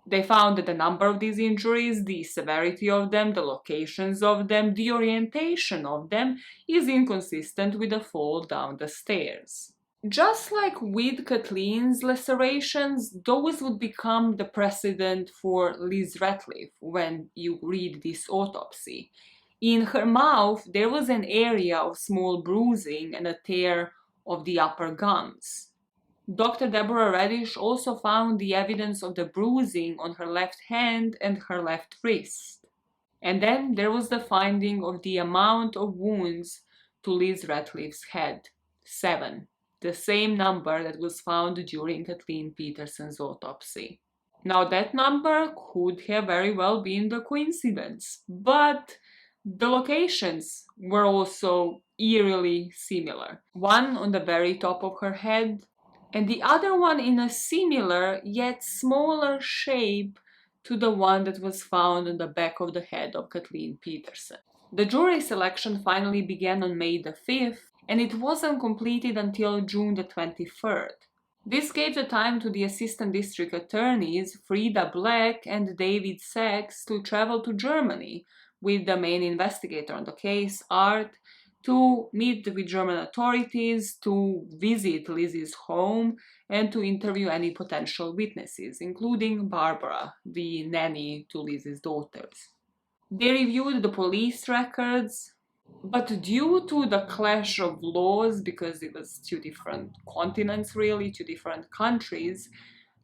They found that the number of these injuries, the severity of them, the locations of them, the orientation of them is inconsistent with the fall down the stairs. Just like with Kathleen's lacerations, those would become the precedent for Liz Ratliff when you read this autopsy. In her mouth, there was an area of small bruising and a tear of the upper gums. Dr. Deborah Radish also found the evidence of the bruising on her left hand and her left wrist. And then there was the finding of the amount of wounds to Liz Ratliff's head, 7. The same number that was found during Kathleen Peterson's autopsy. Now that number could have very well been the coincidence, but the locations were also eerily similar. One on the very top of her head, and the other one in a similar yet smaller shape to the one that was found on the back of the head of Kathleen Peterson. The jury selection finally began on May the 5th, and it wasn't completed until June the 23rd. This gave the time to the assistant district attorneys, Frida Black and David Sachs, to travel to Germany with the main investigator on the case, Art, to meet with German authorities, to visit Lizzie's home, and to interview any potential witnesses, including Barbara, the nanny to Lizzie's daughters. They reviewed the police records, But due to the clash of laws, because it was two different continents really, two different countries,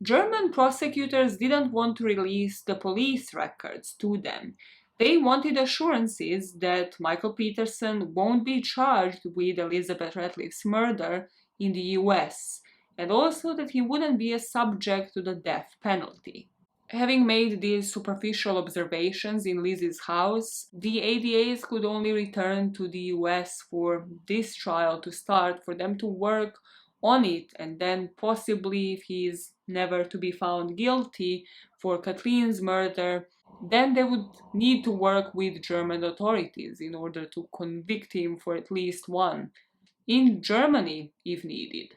German prosecutors didn't want to release the police records to them. They wanted assurances that Michael Peterson won't be charged with Elizabeth Ratliff's murder in the US, and also that he wouldn't be a subject to the death penalty. Having made these superficial observations in Lizzie's house, the ADAs could only return to the US for this trial to start, for them to work on it, and then possibly, if he is never to be found guilty for Kathleen's murder, then they would need to work with German authorities in order to convict him for at least one, in Germany if needed.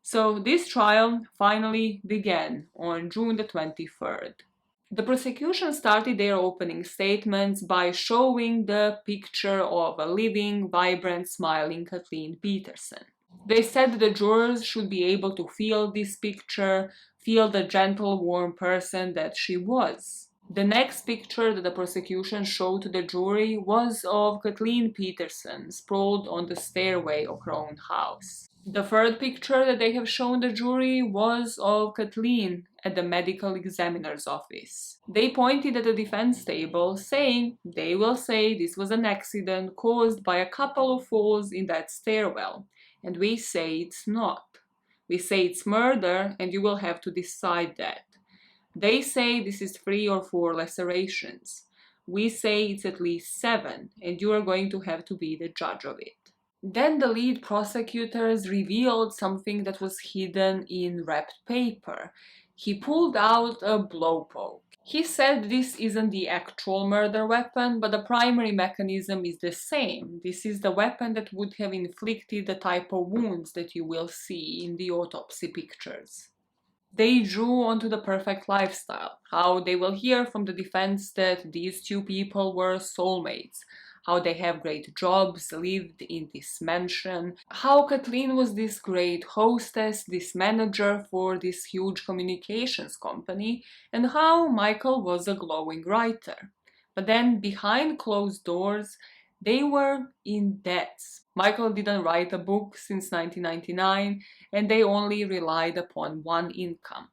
So this trial finally began on June the 23rd. The prosecution started their opening statements by showing the picture of a living, vibrant, smiling Kathleen Peterson. They said the jurors should be able to feel this picture, feel the gentle, warm person that she was. The next picture that the prosecution showed to the jury was of Kathleen Peterson sprawled on the stairway of her own house. The third picture that they have shown the jury was of Kathleen at the medical examiner's office. They pointed at the defense table, saying they will say this was an accident caused by a couple of falls in that stairwell, and we say it's not. We say it's murder, and you will have to decide that. They say this is 3 or 4 lacerations. We say it's at least 7, and you are going to have to be the judge of it. Then the lead prosecutors revealed something that was hidden in wrapped paper. He pulled out a blowpoke. He said this isn't the actual murder weapon, but the primary mechanism is the same. This is the weapon that would have inflicted the type of wounds that you will see in the autopsy pictures. They drew onto the perfect lifestyle, how they will hear from the defense that these two people were soulmates, how they have great jobs, lived in this mansion, how Kathleen was this great hostess, this manager for this huge communications company, and how Michael was a glowing writer. But then, behind closed doors, they were in debts. Michael didn't write a book since 1999, and they only relied upon one income.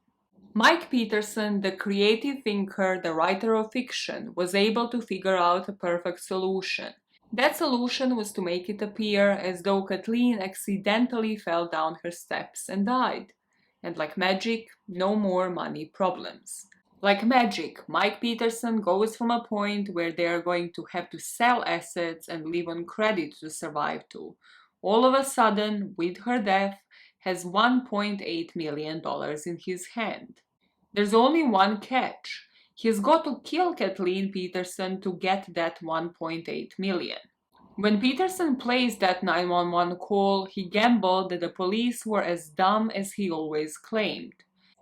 Mike Peterson, the creative thinker, the writer of fiction, was able to figure out a perfect solution. That solution was to make it appear as though Kathleen accidentally fell down her steps and died. And like magic, no more money problems. Like magic, Mike Peterson goes from a point where they are going to have to sell assets and live on credit to survive to, all of a sudden, with her death, has $1.8 million in his hand. There's only one catch. He's got to kill Kathleen Peterson to get that 1.8 million. When Peterson placed that 911 call, he gambled that the police were as dumb as he always claimed.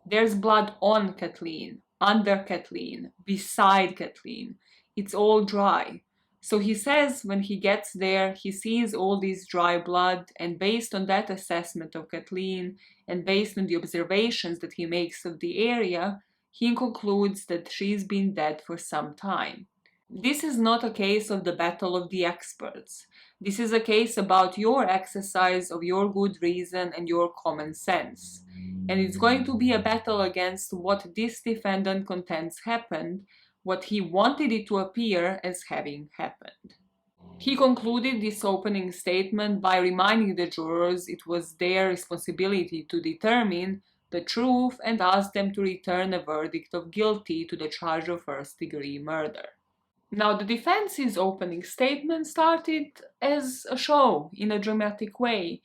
There's blood on Kathleen, under Kathleen, beside Kathleen. It's all dry. So he says when he gets there, he sees all this dry blood, and based on that assessment of Kathleen, and based on the observations that he makes of the area, he concludes that she's been dead for some time. This is not a case of the battle of the experts. This is a case about your exercise of your good reason and your common sense. And it's going to be a battle against what this defendant contends happened, what he wanted it to appear as having happened. He concluded this opening statement by reminding the jurors it was their responsibility to determine the truth and asked them to return a verdict of guilty to the charge of first-degree murder. Now, the defense's opening statement started as a show, in a dramatic way.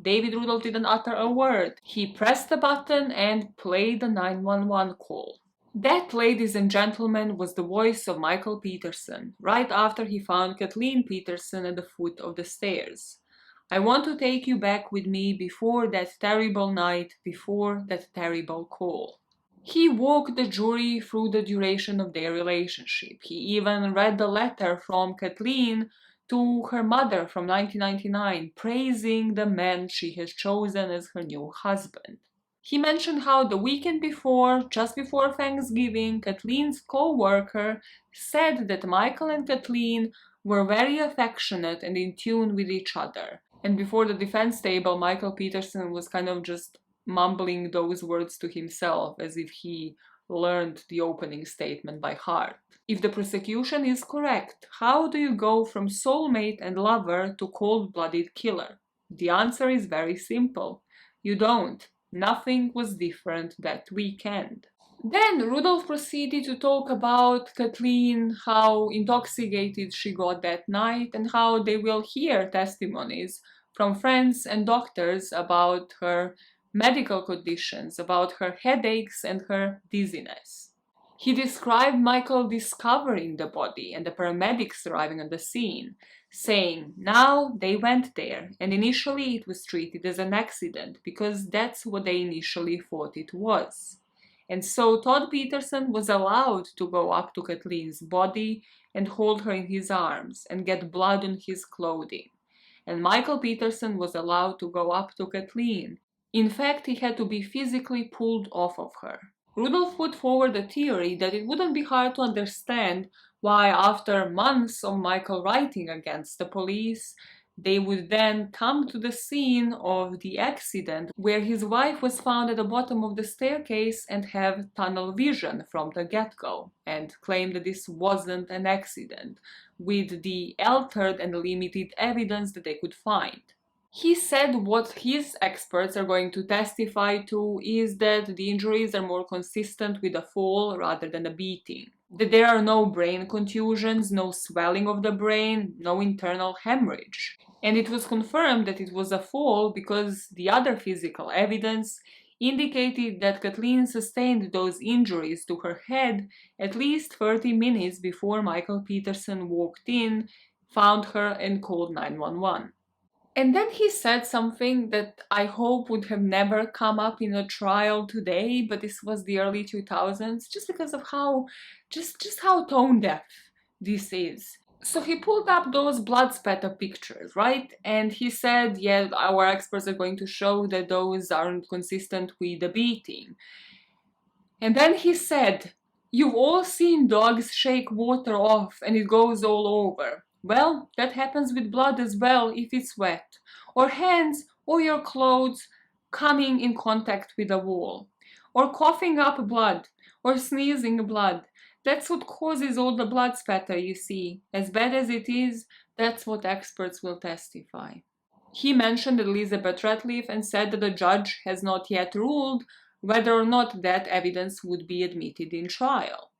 David Rudolph didn't utter a word. He pressed the button and played the 911 call. That, ladies and gentlemen, was the voice of Michael Peterson, right after he found Kathleen Peterson at the foot of the stairs. I want to take you back with me before that terrible night, before that terrible call. He walked the jury through the duration of their relationship. He even read the letter from Kathleen to her mother from 1999, praising the man she has chosen as her new husband. He mentioned how the weekend before, just before Thanksgiving, Kathleen's co-worker said that Michael and Kathleen were very affectionate and in tune with each other. And before the defense table, Michael Peterson was kind of just mumbling those words to himself as if he learned the opening statement by heart. If the prosecution is correct, how do you go from soulmate and lover to cold-blooded killer? The answer is very simple. You don't. Nothing was different that weekend. Then Rudolph proceeded to talk about Kathleen, how intoxicated she got that night, and how they will hear testimonies from friends and doctors about her medical conditions, about her headaches and her dizziness. He described Michael discovering the body and the paramedics arriving on the scene, saying, now they went there, and initially it was treated as an accident because that's what they initially thought it was. And so Todd Peterson was allowed to go up to Kathleen's body and hold her in his arms and get blood on his clothing. And Michael Peterson was allowed to go up to Kathleen. In fact, he had to be physically pulled off of her. Rudolph put forward a theory that it wouldn't be hard to understand why, after months of Michael writing against the police, they would then come to the scene of the accident where his wife was found at the bottom of the staircase and have tunnel vision from the get-go and claim that this wasn't an accident, with the altered and limited evidence that they could find. He said what his experts are going to testify to is that the injuries are more consistent with a fall rather than a beating. That there are no brain contusions, no swelling of the brain, no internal hemorrhage. And it was confirmed that it was a fall because the other physical evidence indicated that Kathleen sustained those injuries to her head at least 30 minutes before Michael Peterson walked in, found her, and called 911. And then he said something that I hope would have never come up in a trial today, but this was the early 2000s, just because of how, just how tone deaf this is. So he pulled up those blood spatter pictures, right? And he said, yeah, our experts are going to show that those aren't consistent with the beating. And then he said, you've all seen dogs shake water off and it goes all over. Well, that happens with blood as well if it's wet, or hands or your clothes coming in contact with a wall, or coughing up blood, or sneezing blood. That's what causes all the blood spatter, you see. As bad as it is, that's what experts will testify. He mentioned Elizabeth Ratliff and said that the judge has not yet ruled whether or not that evidence would be admitted in trial.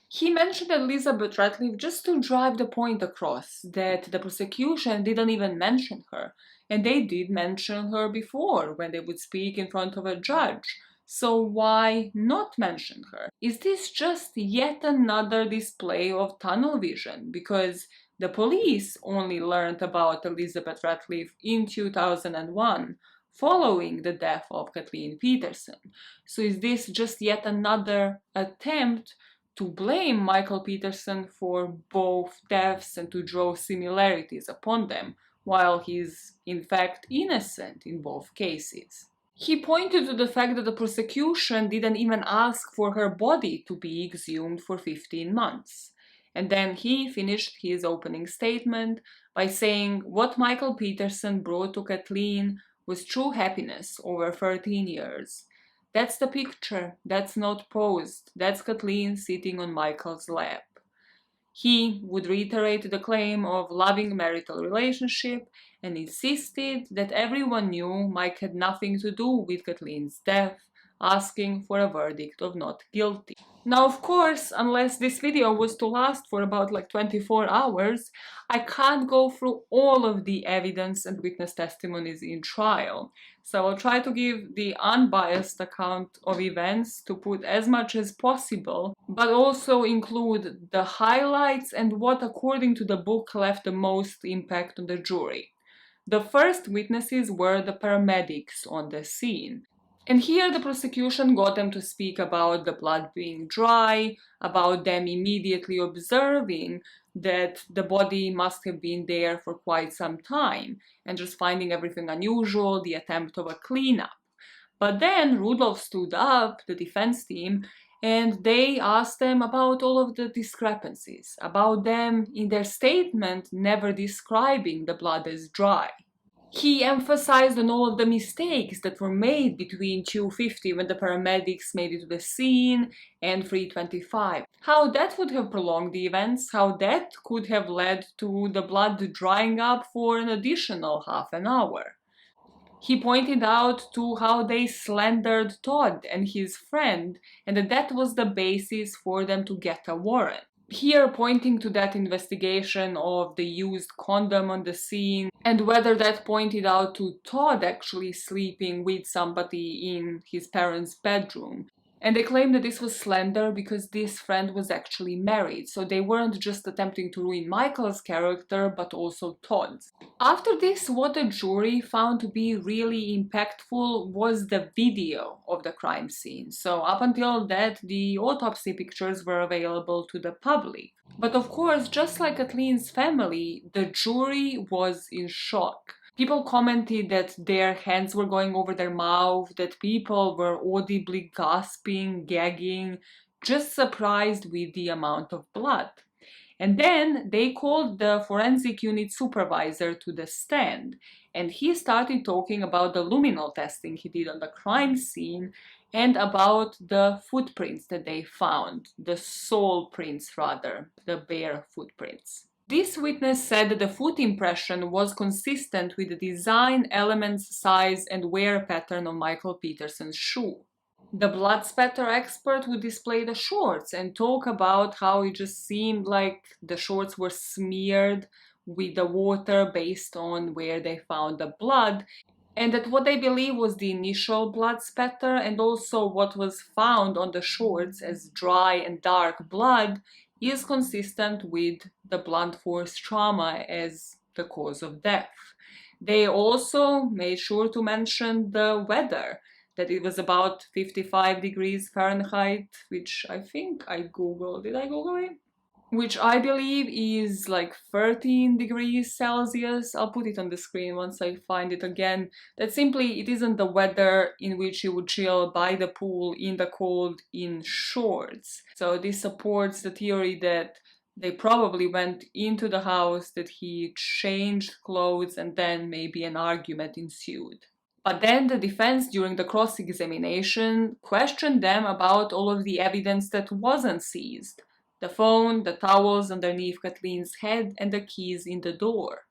He mentioned Elizabeth Ratliff just to drive the point across that the prosecution didn't even mention her, and they did mention her before when they would speak in front of a judge. So why not mention her? Is this just yet another display of tunnel vision? Because the police only learned about Elizabeth Ratliff in 2001, following the death of Kathleen Peterson. So is this just yet another attempt to blame Michael Peterson for both deaths and to draw similarities upon them, while he's in fact innocent in both cases? He pointed to the fact that the prosecution didn't even ask for her body to be exhumed for 15 months. And then he finished his opening statement by saying what Michael Peterson brought to Kathleen was true happiness over 13 years. That's the picture, that's not posed, that's Kathleen sitting on Michael's lap. He would reiterate the claim of loving marital relationship and insisted that everyone knew Mike had nothing to do with Kathleen's death, asking for a verdict of not guilty. Now, of course, unless this video was to last for about 24 hours, I can't go through all of the evidence and witness testimonies in trial. So I'll try to give the unbiased account of events to put as much as possible, but also include the highlights and what, according to the book, left the most impact on the jury. The first witnesses were the paramedics on the scene. And here the prosecution got them to speak about the blood being dry, about them immediately observing that the body must have been there for quite some time, and just finding everything unusual, the attempt of a cleanup. But then Rudolph stood up, the defense team, and they asked them about all of the discrepancies, about them in their statement never describing the blood as dry. He emphasized on all of the mistakes that were made between 2:50 when the paramedics made it to the scene and 3:25. How that would have prolonged the events, how that could have led to the blood drying up for an additional half an hour. He pointed out to how they slandered Todd and his friend, and that was the basis for them to get a warrant. Here, pointing to that investigation of the used condom on the scene and whether that pointed out to Todd actually sleeping with somebody in his parents' bedroom. And they claim that this was slander because this friend was actually married, so they weren't just attempting to ruin Michael's character, but also Todd's. After this, what the jury found to be really impactful was the video of the crime scene. So up until that, the autopsy pictures were available to the public. But of course, just like Kathleen's family, the jury was in shock. People commented that their hands were going over their mouth, that people were audibly gasping, gagging, just surprised with the amount of blood. And then they called the forensic unit supervisor to the stand, and he started talking about the luminol testing he did on the crime scene and about the footprints that they found, the sole prints rather, the bare footprints. This witness said that the foot impression was consistent with the design, elements, size, and wear pattern of Michael Peterson's shoe. The blood spatter expert would display the shorts and talk about how it just seemed like the shorts were smeared with the water based on where they found the blood, and that what they believe was the initial blood spatter and also what was found on the shorts as dry and dark blood is consistent with the blunt force trauma as the cause of death. They also made sure to mention the weather, that it was about 55 degrees Fahrenheit, which I think I googled. Did I google it? Which I believe is like 13 degrees Celsius. I'll put it on the screen once I find it again. That simply, it isn't the weather in which you would chill by the pool in the cold in shorts. So this supports the theory that they probably went into the house, that he changed clothes, and then maybe an argument ensued. But then the defense, during the cross-examination, questioned them about all of the evidence that wasn't seized. The phone, the towels underneath Kathleen's head, and the keys in the door.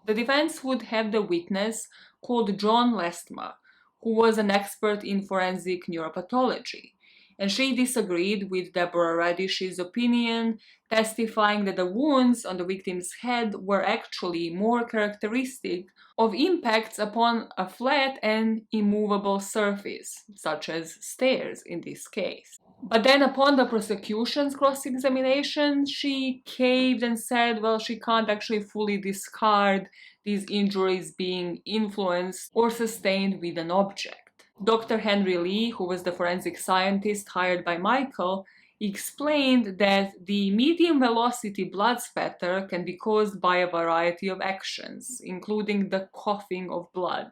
The defense would have the witness called John Lestma, who was an expert in forensic neuropathology, and she disagreed with Deborah Radish's opinion, testifying that the wounds on the victim's head were actually more characteristic of impacts upon a flat and immovable surface, such as stairs in this case. But then upon the prosecution's cross-examination, she caved and said, well, she can't actually fully discard these injuries being influenced or sustained with an object. Dr. Henry Lee, who was the forensic scientist hired by Michael, explained that the medium velocity blood spatter can be caused by a variety of actions, including the coughing of blood.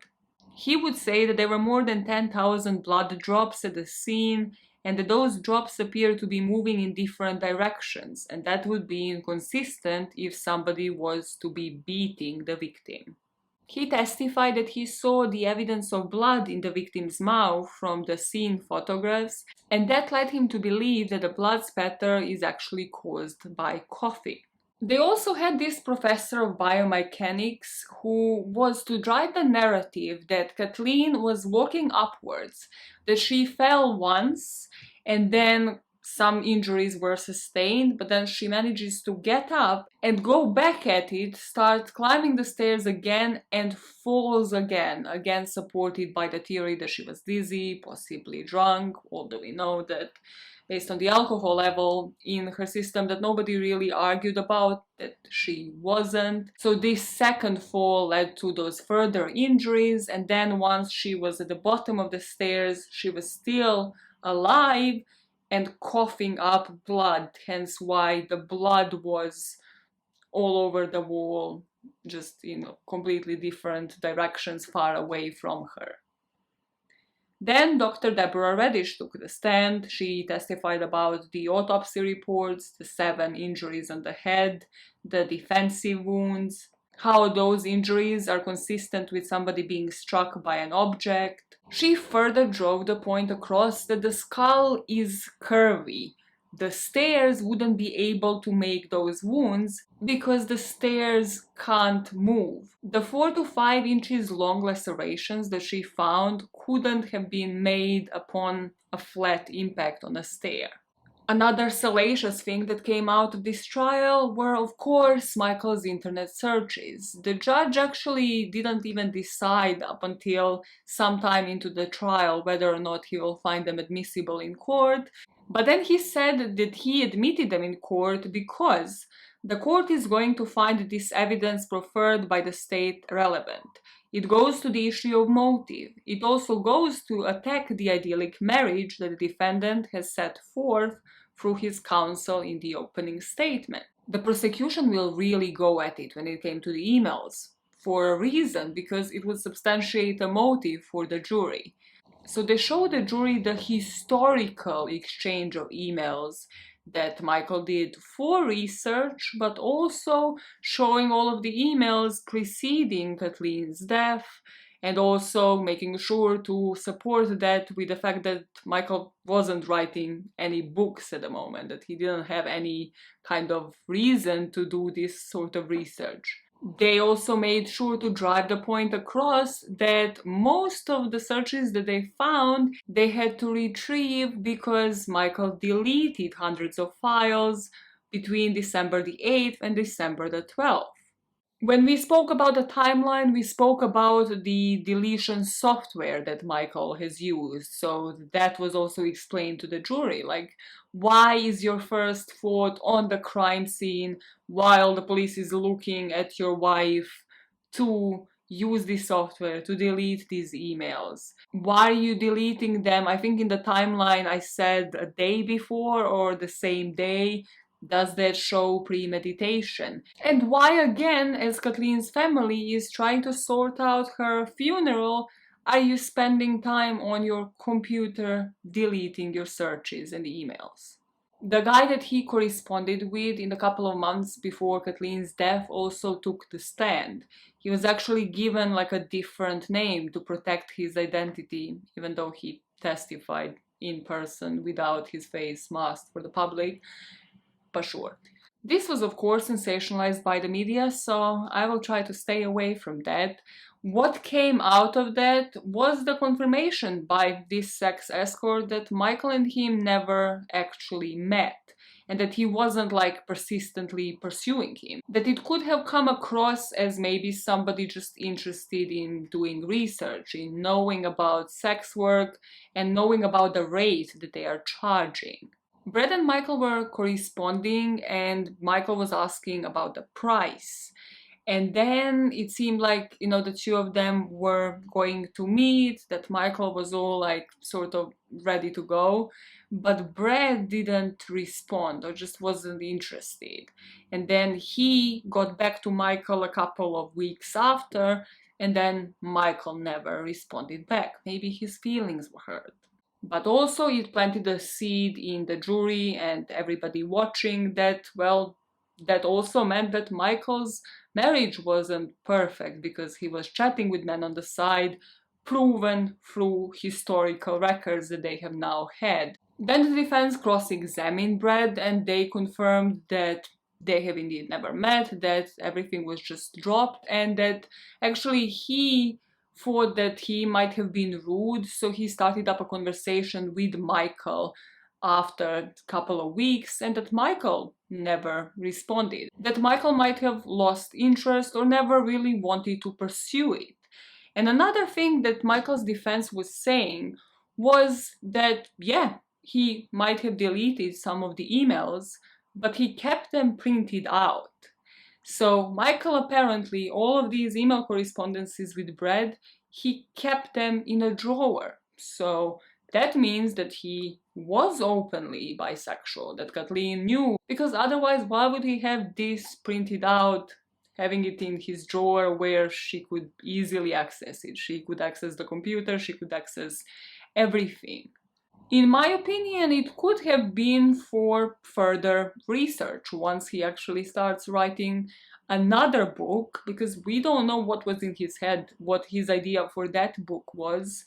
He would say that there were more than 10,000 blood drops at the scene, and that those drops appear to be moving in different directions, and that would be inconsistent if somebody was to be beating the victim. He testified that he saw the evidence of blood in the victim's mouth from the scene photographs, and that led him to believe that the blood spatter is actually caused by coughing. They also had this professor of biomechanics who was to drive the narrative that Kathleen was walking upwards, that she fell once and then some injuries were sustained, but then she manages to get up and go back at it, start climbing the stairs again and falls again supported by the theory that she was dizzy, possibly drunk, although we know that based on the alcohol level in her system that nobody really argued about, that she wasn't. So this second fall led to those further injuries, and then once she was at the bottom of the stairs, she was still alive and coughing up blood, hence why the blood was all over the wall, just in completely different directions far away from her. Then Dr. Deborah Reddish took the stand. She testified about the autopsy reports, the 7 injuries on the head, the defensive wounds, how those injuries are consistent with somebody being struck by an object. She further drove the point across that the skull is curvy. The stairs wouldn't be able to make those wounds because the stairs can't move. The 4 to 5 inches long lacerations that she found couldn't have been made upon a flat impact on a stair. Another salacious thing that came out of this trial were, of course, Michael's internet searches. The judge actually didn't even decide up until sometime into the trial whether or not he will find them admissible in court, but then he said that he admitted them in court because the court is going to find this evidence proffered by the state relevant. It goes to the issue of motive. It also goes to attack the idyllic marriage that the defendant has set forth through his counsel in the opening statement. The prosecution will really go at it when it came to the emails, for a reason, because it would substantiate a motive for the jury. So they show the jury the historical exchange of emails that Michael did for research, but also showing all of the emails preceding Kathleen's death, and also making sure to support that with the fact that Michael wasn't writing any books at the moment, that he didn't have any kind of reason to do this sort of research. They also made sure to drive the point across that most of the searches that they found, they had to retrieve because Michael deleted hundreds of files between December the 8th and December the 12th. When we spoke about the timeline, we spoke about the deletion software that Michael has used. So that was also explained to the jury. Like, why is your first thought on the crime scene while the police is looking at your wife to use this software to delete these emails? Why are you deleting them? I think in the timeline I said a day before or the same day. Does that show premeditation? And why again, as Kathleen's family is trying to sort out her funeral, are you spending time on your computer deleting your searches and emails? The guy that he corresponded with in the couple of months before Kathleen's death also took the stand. He was actually given like a different name to protect his identity, even though he testified in person without his face masked for the public. But sure. This was of course sensationalized by the media, so I will try to stay away from that. What came out of that was the confirmation by this sex escort that Michael and him never actually met, and that he wasn't like persistently pursuing him. That it could have come across as maybe somebody just interested in doing research, in knowing about sex work and knowing about the rate that they are charging. Brad and Michael were corresponding and Michael was asking about the price. And then it seemed like, the two of them were going to meet, that Michael was all like sort of ready to go. But Brad didn't respond or just wasn't interested. And then he got back to Michael a couple of weeks after, and then Michael never responded back. Maybe his feelings were hurt. But also it planted a seed in the jury and everybody watching that, well, that also meant that Michael's marriage wasn't perfect because he was chatting with men on the side, proven through historical records that they have now had. Then the defense cross-examined Brad and they confirmed that they have indeed never met, that everything was just dropped, and that actually he thought that he might have been rude, so he started up a conversation with Michael after a couple of weeks, and that Michael never responded. That Michael might have lost interest or never really wanted to pursue it. And another thing that Michael's defense was saying was that, yeah, he might have deleted some of the emails, but he kept them printed out. So Michael apparently, all of these email correspondences with Brad, he kept them in a drawer. So that means that he was openly bisexual, that Kathleen knew, because otherwise why would he have this printed out having it in his drawer where she could easily access it. She could access the computer, she could access everything. In my opinion, it could have been for further research once he actually starts writing another book, because we don't know what was in his head, what his idea for that book was.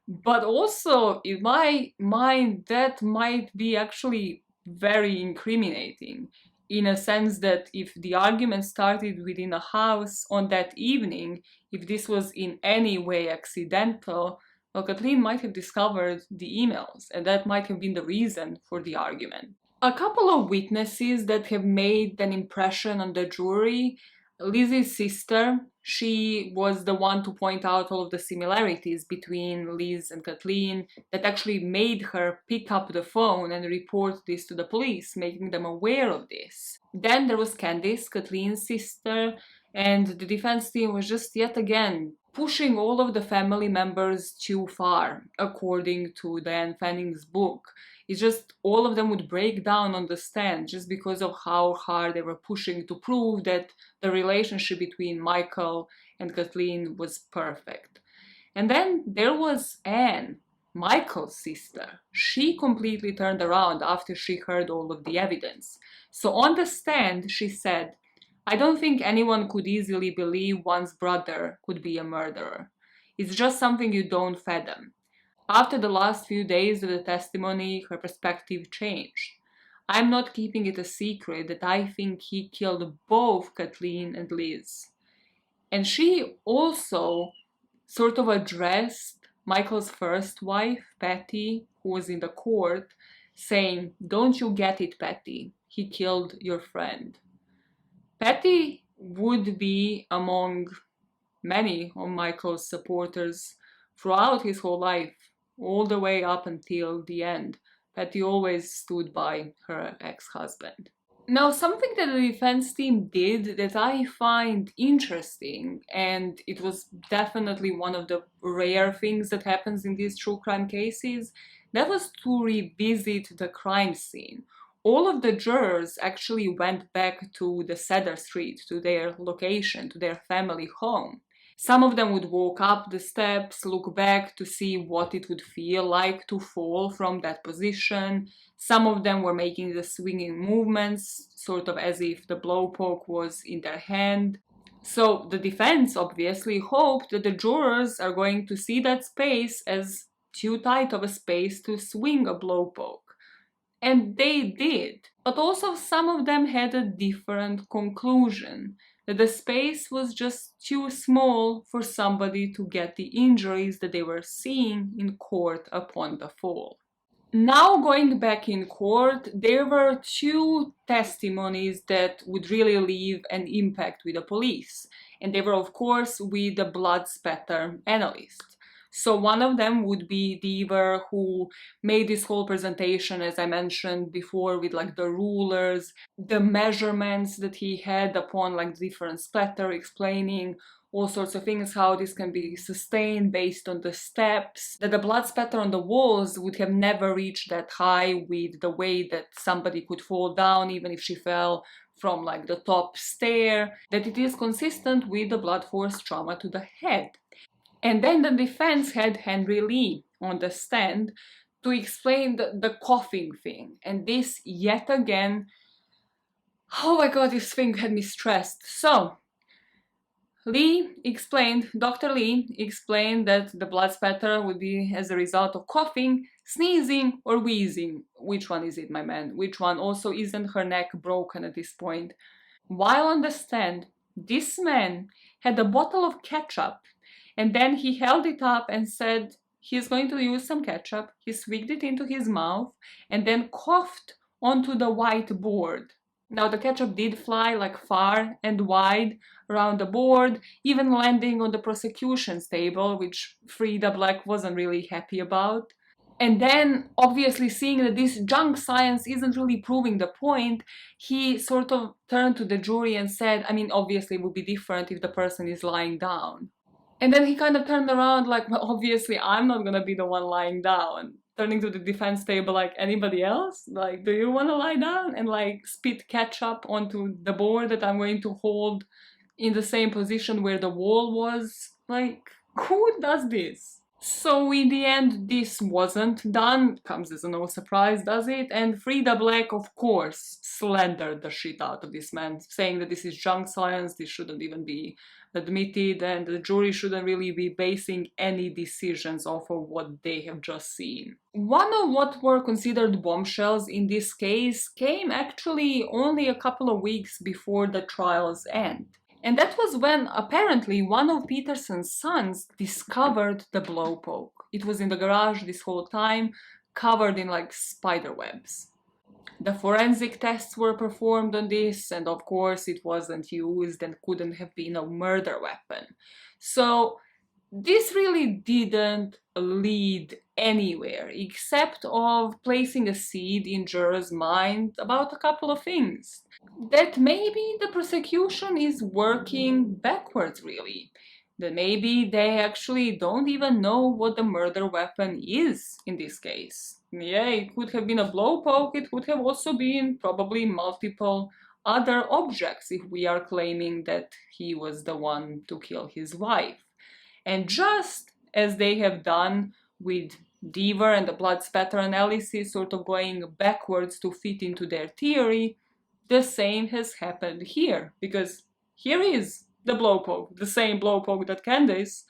But also, in my mind, that might be actually very incriminating, in a sense that if the argument started within a house on that evening, if this was in any way accidental, well, Kathleen might have discovered the emails, and that might have been the reason for the argument. A couple of witnesses that have made an impression on the jury: Liz's sister. She was the one to point out all of the similarities between Liz and Kathleen that actually made her pick up the phone and report this to the police, making them aware of this. Then there was Candice, Kathleen's sister, and the defense team was just yet again pushing all of the family members too far, according to Diane Fanning's book. It's just all of them would break down on the stand just because of how hard they were pushing to prove that the relationship between Michael and Kathleen was perfect. And then there was Anne, Michael's sister. She completely turned around after she heard all of the evidence. So on the stand, she said, "I don't think anyone could easily believe one's brother could be a murderer. It's just something you don't fathom." After the last few days of the testimony, her perspective changed. "I'm not keeping it a secret that I think he killed both Kathleen and Liz." And she also sort of addressed Michael's first wife, Patty, who was in the court, saying, "Don't you get it, Patty? He killed your friend." Patty would be among many of Michael's supporters throughout his whole life, all the way up until the end. Patty always stood by her ex-husband. Now, something that the defense team did that I find interesting, and it was definitely one of the rare things that happens in these true crime cases, that was to revisit the crime scene. All of the jurors actually went back to the Cedar Street, to their location, to their family home. Some of them would walk up the steps, look back to see what it would feel like to fall from that position. Some of them were making the swinging movements, sort of as if the blowpoke was in their hand. So the defense obviously hoped that the jurors are going to see that space as too tight of a space to swing a blowpoke. And they did. But also some of them had a different conclusion, that the space was just too small for somebody to get the injuries that they were seeing in court upon the fall. Now, going back in court, there were two testimonies that would really leave an impact with the police. And they were, of course, with the blood spatter analyst. So one of them would be Deaver, who made this whole presentation, as I mentioned before, with like the rulers, the measurements that he had upon like different splatter, explaining all sorts of things, how this can be sustained based on the steps, that the blood spatter on the walls would have never reached that high with the way that somebody could fall down, even if she fell from like the top stair, that it is consistent with the blunt force trauma to the head. And then the defense had Henry Lee on the stand to explain the coughing thing. And this, yet again, oh my god, this thing had me stressed. So, Dr. Lee explained that the blood spatter would be as a result of coughing, sneezing, or wheezing. Which one is it, my man? Which one? Also, isn't her neck broken at this point? While on the stand, this man had a bottle of ketchup, and then he held it up and said he's going to use some ketchup. He swigged it into his mouth and then coughed onto the white board. Now the ketchup did fly like far and wide around the board, even landing on the prosecution's table, which Frida Black wasn't really happy about. And then, obviously seeing that this junk science isn't really proving the point, he sort of turned to the jury and said, I mean, obviously it would be different if the person is lying down. And then he kind of turned around like, well, obviously I'm not gonna be the one lying down. Turning to the defense table like, anybody else? Like, do you want to lie down and like spit ketchup onto the board that I'm going to hold in the same position where the wall was. Like, who does this? So in the end, this wasn't done. Comes as no surprise, does it? And Frida Black, of course, slandered the shit out of this man, saying that this is junk science, this shouldn't even be admitted, and the jury shouldn't really be basing any decisions off of what they have just seen. One of what were considered bombshells in this case came actually only a couple of weeks before the trial's end. And that was when apparently one of Peterson's sons discovered the blowpoke. It was in the garage this whole time, covered in like spider webs. The forensic tests were performed on this, and of course it wasn't used and couldn't have been a murder weapon. So this really didn't lead anywhere, except of placing a seed in jurors' mind about a couple of things. That maybe the prosecution is working backwards, really. That maybe they actually don't even know what the murder weapon is in this case. Yeah, it could have been a blowpoke, it could have also been probably multiple other objects if we are claiming that he was the one to kill his wife. And just as they have done with Deaver and the blood spatter analysis, sort of going backwards to fit into their theory, the same has happened here, because here is the blowpoke, the same blowpoke that Candace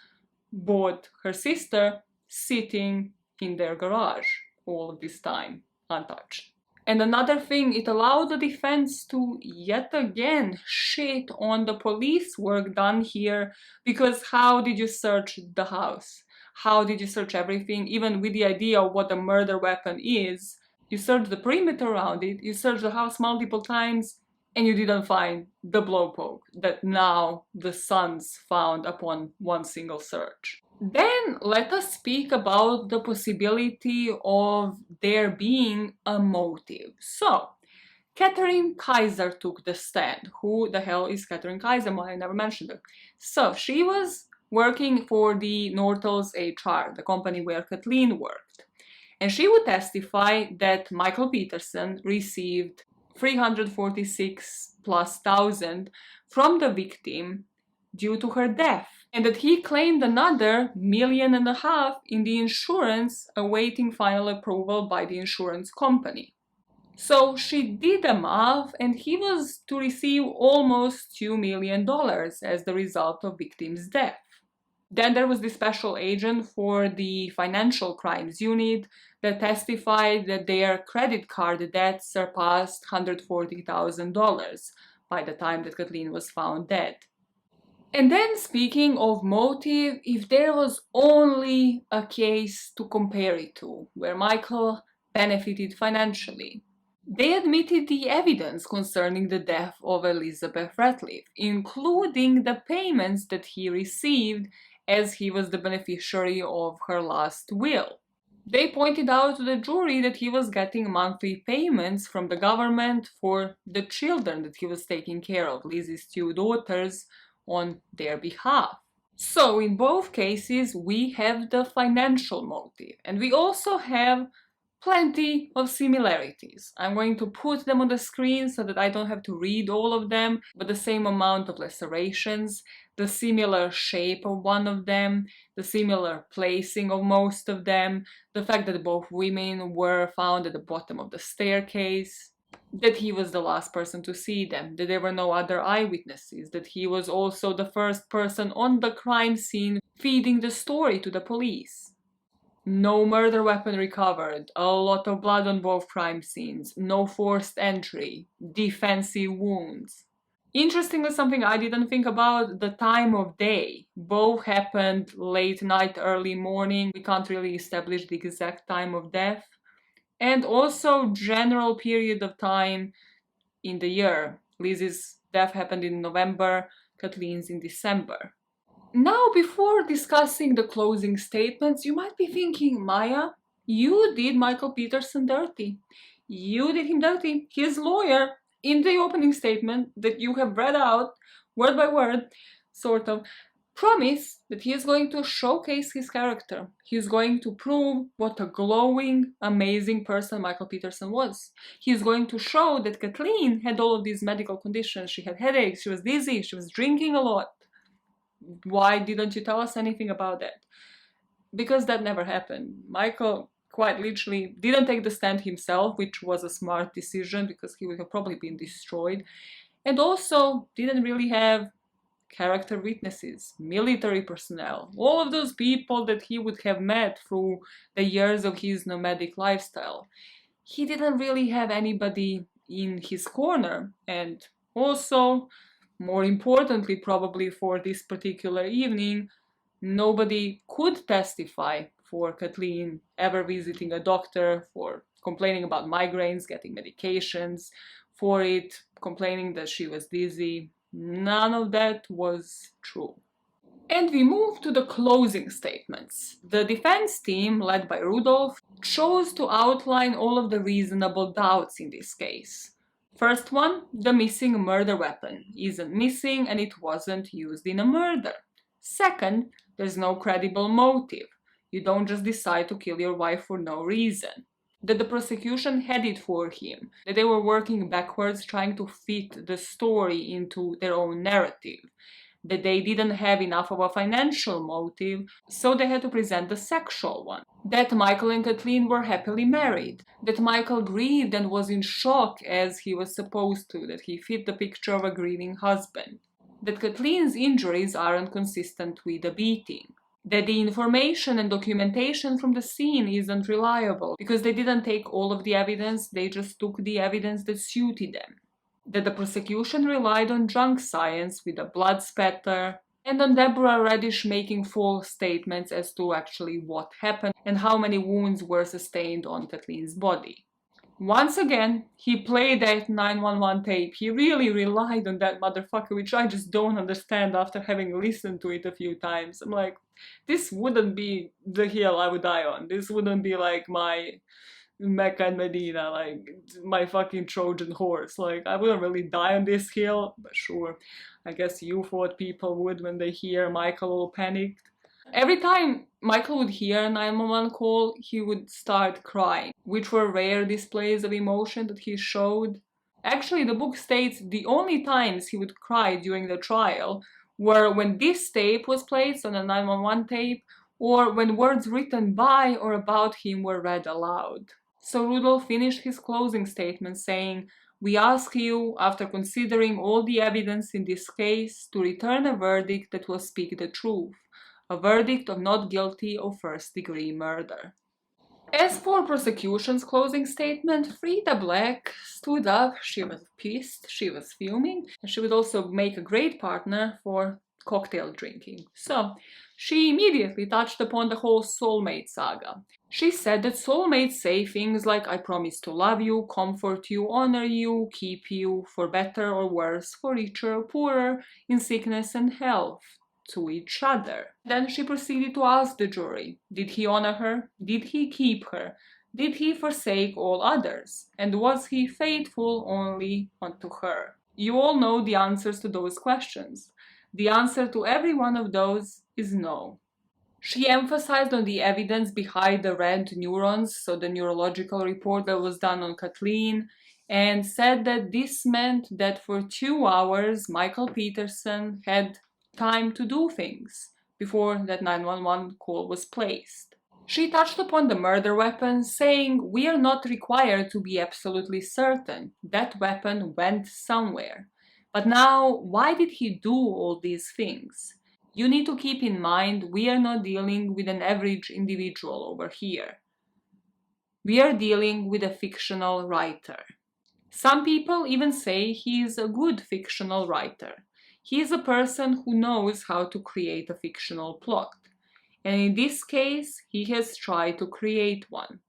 bought her sister, sitting in their garage all of this time, untouched. And another thing, it allowed the defense to yet again shit on the police work done here, because how did you search the house? How did you search everything, even with the idea of what the murder weapon is? You searched the perimeter around it, you searched the house multiple times, and you didn't find the blowpoke that now the sons found upon one single search. Then let us speak about the possibility of there being a motive. So, Catherine Kaiser took the stand. Who the hell is Catherine Kaiser? I never mentioned her. So, she was working for the Nortels HR, the company where Kathleen worked. And she would testify that Michael Peterson received $346,000+ from the victim due to her death, and that he claimed another $1.5 million in the insurance awaiting final approval by the insurance company. So she did the math, and he was to receive almost $2 million as the result of victim's death. Then there was the special agent for the financial crimes unit that testified that their credit card debt surpassed $140,000 by the time that Kathleen was found dead. And then, speaking of motive, if there was only a case to compare it to, where Michael benefited financially, they admitted the evidence concerning the death of Elizabeth Ratliff, including the payments that he received as he was the beneficiary of her last will. They pointed out to the jury that he was getting monthly payments from the government for the children that he was taking care of, Lizzie's 2 daughters, on their behalf. So in both cases we have the financial motive, and we also have plenty of similarities. I'm going to put them on the screen so that I don't have to read all of them, but the same amount of lacerations, the similar shape of one of them, the similar placing of most of them, the fact that both women were found at the bottom of the staircase, that he was the last person to see them, that there were no other eyewitnesses, that he was also the first person on the crime scene feeding the story to the police. No murder weapon recovered, a lot of blood on both crime scenes, no forced entry, defensive wounds. Interestingly, something I didn't think about, the time of day. Both happened late night, early morning. We can't really establish the exact time of death. And also general period of time in the year. Lizzie's death happened in November, Kathleen's in December. Now, before discussing the closing statements, you might be thinking, Maya, you did Michael Peterson dirty. You did him dirty. His lawyer, in the opening statement that you have read out, word by word, sort of, promised that he is going to showcase his character. He is going to prove what a glowing, amazing person Michael Peterson was. He is going to show that Kathleen had all of these medical conditions. She had headaches, she was dizzy, she was drinking a lot. Why didn't you tell us anything about that? Because that never happened. Michael quite literally didn't take the stand himself, which was a smart decision because he would have probably been destroyed, and also didn't really have character witnesses, military personnel, all of those people that he would have met through the years of his nomadic lifestyle. He didn't really have anybody in his corner, and also, more importantly probably for this particular evening, nobody could testify for Kathleen ever visiting a doctor, for complaining about migraines, getting medications for it, complaining that she was dizzy. None of that was true. And we move to the closing statements. The defense team, led by Rudolph, chose to outline all of the reasonable doubts in this case. First one, the missing murder weapon isn't missing and it wasn't used in a murder. Second, there's no credible motive. You don't just decide to kill your wife for no reason. That the prosecution had it for him, that they were working backwards trying to fit the story into their own narrative, that they didn't have enough of a financial motive, so they had to present the sexual one, that Michael and Kathleen were happily married, that Michael grieved and was in shock as he was supposed to, that he fit the picture of a grieving husband, that Kathleen's injuries aren't consistent with a beating, that the information and documentation from the scene isn't reliable because they didn't take all of the evidence, they just took the evidence that suited them, that the prosecution relied on junk science with a blood spatter, and on Deborah Radish making false statements as to actually what happened and how many wounds were sustained on Kathleen's body. Once again, he played that 911 tape. He really relied on that motherfucker, which I just don't understand after having listened to it a few times. I'm like, this wouldn't be the hill I would die on. This wouldn't be like my Mecca and Medina, like my fucking Trojan horse. Like, I wouldn't really die on this hill, but sure, I guess you thought people would when they hear Michael all panicked. Every time Michael would hear a 911 call, he would start crying, which were rare displays of emotion that he showed. Actually, the book states the only times he would cry during the trial were when this tape was placed on a 911 tape, or when words written by or about him were read aloud. So Rudolph finished his closing statement saying, "We ask you, after considering all the evidence in this case, to return a verdict that will speak the truth. A verdict of not guilty of first-degree murder." As for prosecution's closing statement, Frida Black stood up. She was pissed, she was fuming, and she would also make a great partner for cocktail drinking. So, she immediately touched upon the whole soulmate saga. She said that soulmates say things like, "I promise to love you, comfort you, honor you, keep you, for better or worse, for richer or poorer, in sickness and health, to each other." Then she proceeded to ask the jury, did he honor her? Did he keep her? Did he forsake all others? And was he faithful only unto her? You all know the answers to those questions. The answer to every one of those is no. She emphasized on the evidence behind the red neurons, so the neurological report that was done on Kathleen, and said that this meant that for 2 hours Michael Peterson had time to do things before that 911 call was placed. She touched upon the murder weapon, saying, "We are not required to be absolutely certain. That weapon went somewhere. But now, why did he do all these things? You need to keep in mind we are not dealing with an average individual over here. We are dealing with a fictional writer. Some people even say he is a good fictional writer. He is a person who knows how to create a fictional plot. And in this case, he has tried to create one.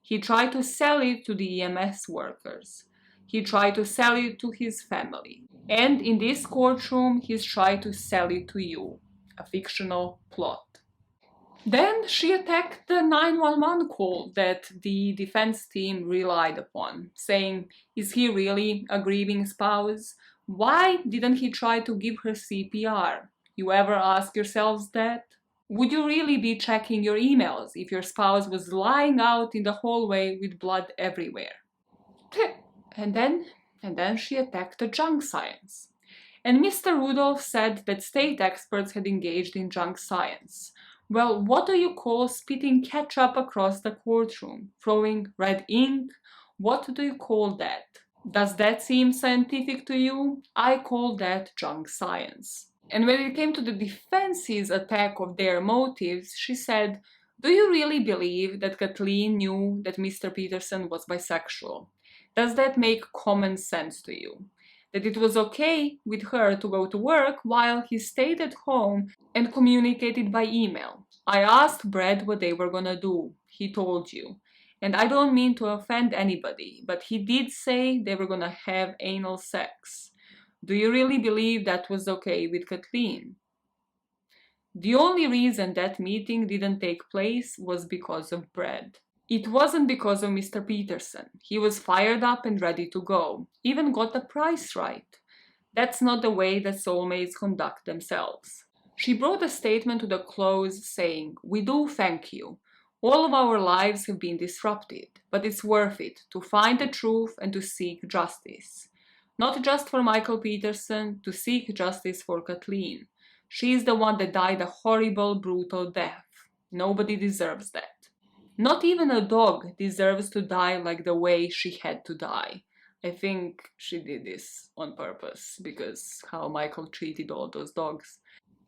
He tried to sell it to the EMS workers. He tried to sell it to his family. And in this courtroom, he's tried to sell it to you, a fictional plot." Then she attacked the 911 call that the defense team relied upon, saying, "Is he really a grieving spouse? Why didn't he try to give her CPR? You ever ask yourselves that? Would you really be checking your emails if your spouse was lying out in the hallway with blood everywhere? And then she attacked the junk science. And Mr. Rudolph said that state experts had engaged in junk science. Well, what do you call spitting ketchup across the courtroom? Throwing red ink? What do you call that? Does that seem scientific to you? I call that junk science. And when it came to the defense's attack of their motives, she said, "Do you really believe that Kathleen knew that Mr. Peterson was bisexual? Does that make common sense to you? That it was okay with her to go to work while he stayed at home and communicated by email? I asked Brad what they were gonna do. He told you. And I don't mean to offend anybody, but he did say they were gonna have anal sex. Do you really believe that was okay with Kathleen?" The only reason that meeting didn't take place was because of Brad. It wasn't because of Mr. Peterson. He was fired up and ready to go, even got the price right. That's not the way that soulmates conduct themselves. She brought a statement to the close saying, "We do thank you. All of our lives have been disrupted, but it's worth it to find the truth and to seek justice. Not just for Michael Peterson, to seek justice for Kathleen. She is the one that died a horrible, brutal death. Nobody deserves that. Not even a dog deserves to die like the way she had to die." I think she did this on purpose, because how Michael treated all those dogs.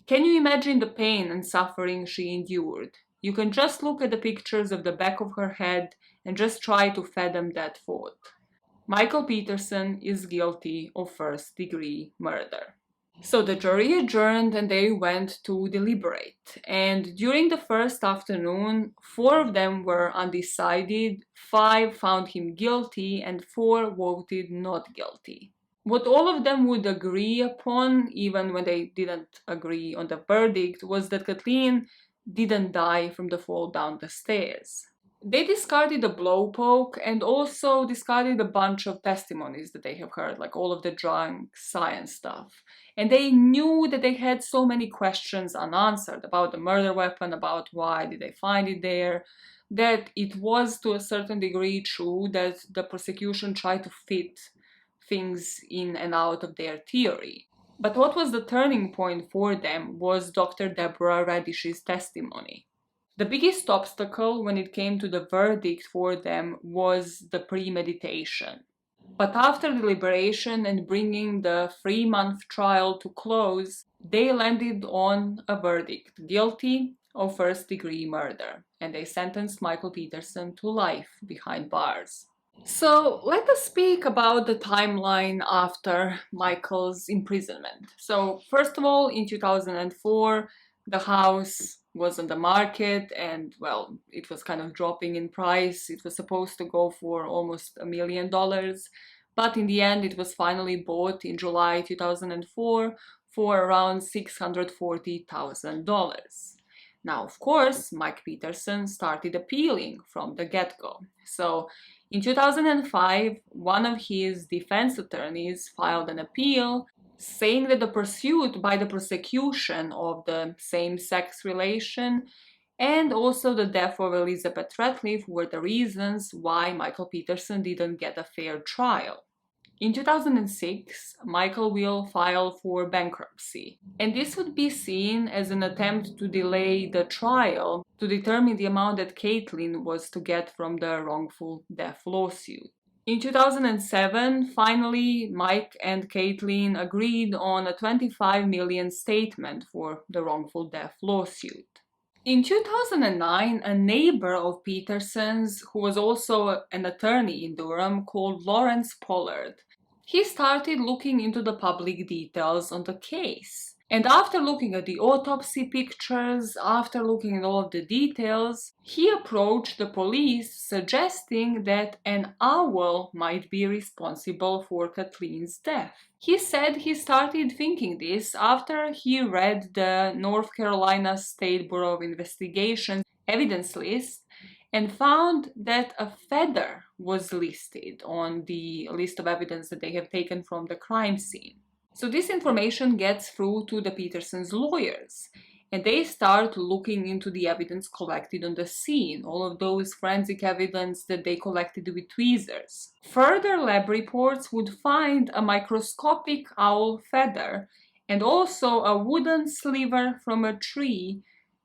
Can you imagine the pain and suffering she endured? You can just look at the pictures of the back of her head and just try to fathom that thought. Michael Peterson is guilty of first-degree murder. So the jury adjourned and they went to deliberate. And during the first afternoon, 4 of them were undecided, 5 found him guilty, and 4 voted not guilty. What all of them would agree upon, even when they didn't agree on the verdict, was that Kathleen didn't die from the fall down the stairs. They discarded the blowpoke and also discarded a bunch of testimonies that they have heard, like all of the junk science stuff. And they knew that they had so many questions unanswered about the murder weapon, about why did they find it there, that it was to a certain degree true that the prosecution tried to fit things in and out of their theory. But what was the turning point for them was Dr. Deborah Radish's testimony. The biggest obstacle when it came to the verdict for them was the premeditation. But after deliberation and bringing the 3-month trial to close, they landed on a verdict: guilty of first-degree murder, and they sentenced Michael Peterson to life behind bars. So let us speak about the timeline after Michael's imprisonment. So first of all, in 2004, the house was on the market and, well, it was kind of dropping in price. It was supposed to go for almost $1 million, but in the end it was finally bought in July 2004 for around $640,000. Now, of course, Mike Peterson started appealing from the get-go. So in 2005, one of his defense attorneys filed an appeal saying that the pursuit by the prosecution of the same-sex relation and also the death of Elizabeth Ratliff were the reasons why Michael Peterson didn't get a fair trial. In 2006, Michael will file for bankruptcy, and this would be seen as an attempt to delay the trial to determine the amount that Kathleen was to get from the wrongful death lawsuit. In 2007, finally, Mike and Kathleen agreed on a $25 million statement for the wrongful death lawsuit. In 2009, a neighbor of Peterson's, who was also an attorney in Durham, called Lawrence Pollard, he started looking into the public details on the case. And after looking at the autopsy pictures, after looking at all of the details, he approached the police suggesting that an owl might be responsible for Kathleen's death. He said he started thinking this after he read the North Carolina State Bureau of Investigation evidence list and found that a feather was listed on the list of evidence that they have taken from the crime scene. So this information gets through to the Petersons' lawyers, and they start looking into the evidence collected on the scene, all of those forensic evidence that they collected with tweezers. Further lab reports would find a microscopic owl feather and also a wooden sliver from a tree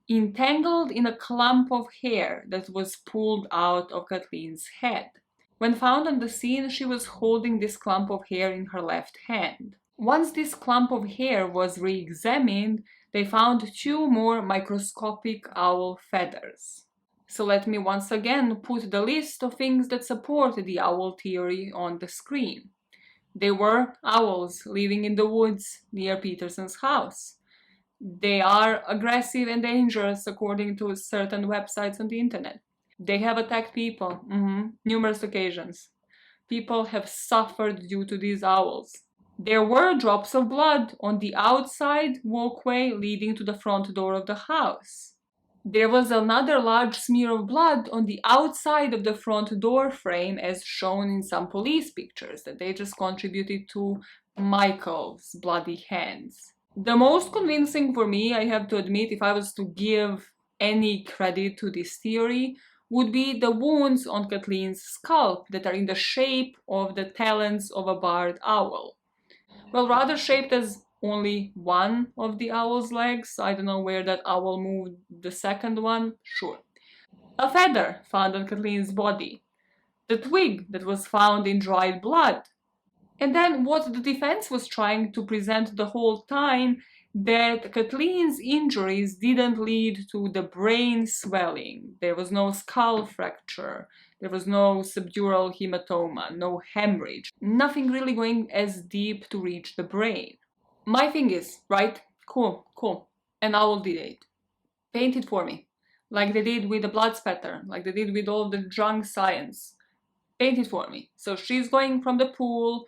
entangled in a clump of hair that was pulled out of Kathleen's head. When found on the scene, she was holding this clump of hair in her left hand. Once this clump of hair was re-examined, they found 2 more microscopic owl feathers. So let me once again put the list of things that support the owl theory on the screen. They were owls living in the woods near Peterson's house. They are aggressive and dangerous according to certain websites on the internet. They have attacked people, numerous occasions. People have suffered due to these owls. There were drops of blood on the outside walkway leading to the front door of the house. There was another large smear of blood on the outside of the front door frame, as shown in some police pictures that they just contributed to Michael's bloody hands. The most convincing for me, I have to admit, if I was to give any credit to this theory, would be the wounds on Kathleen's scalp that are in the shape of the talons of a barred owl. Well, rather shaped as only one of the owl's legs. I don't know where that owl moved the second one. Sure. A feather found on Kathleen's body. The twig that was found in dried blood. And then what the defense was trying to present the whole time, that Kathleen's injuries didn't lead to the brain swelling. There was no skull fracture. There was no subdural hematoma, no hemorrhage. Nothing really going as deep to reach the brain. My thing is, right? Cool. An owl did it. Paint it for me. Like they did with the blood spatter, like they did with all the drunk science. Paint it for me. So she's going from the pool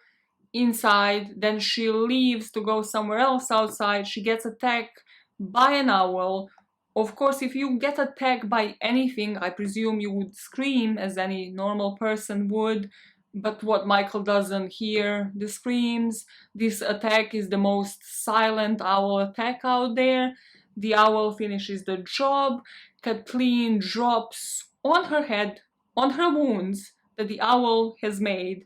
inside, then she leaves to go somewhere else outside. She gets attacked by an owl. Of course, if you get attacked by anything, I presume you would scream as any normal person would. But what Michael doesn't hear the screams. This attack is the most silent owl attack out there. The owl finishes the job. Kathleen drops on her head, on her wounds that the owl has made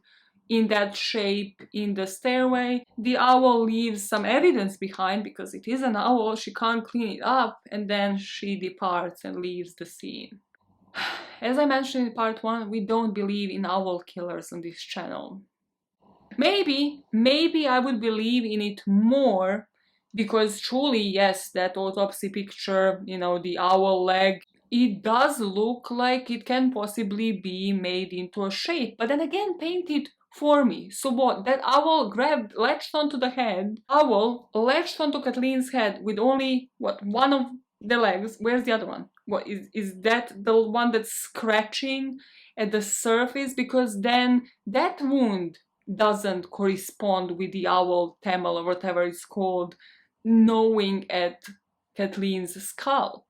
in that shape in the stairway. The owl leaves some evidence behind because it is an owl, she can't clean it up, and then she departs and leaves the scene. As I mentioned in part 1, we don't believe in owl killers on this channel. Maybe I would believe in it more because truly, yes, that autopsy picture, the owl leg, it does look like it can possibly be made into a shape, but then again, paint it for me. So what? That owl latched onto the head. Owl latched onto Kathleen's head with only, one of the legs. Where's the other one? What is that the one that's scratching at the surface? Because then that wound doesn't correspond with the owl tamel or whatever it's called gnawing at Kathleen's skull.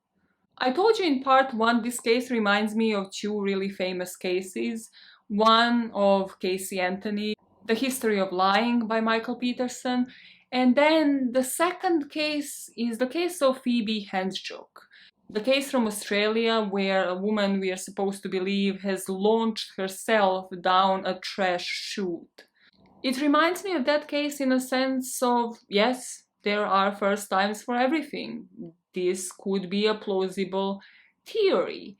I told you in part 1, this case reminds me of 2 really famous cases. One of Casey Anthony, The History of Lying by Michael Peterson, and then the second case is the case of Phoebe Handsjoke. The case from Australia where a woman, we are supposed to believe, has launched herself down a trash chute. It reminds me of that case in a sense of, yes, there are first times for everything. This could be a plausible theory.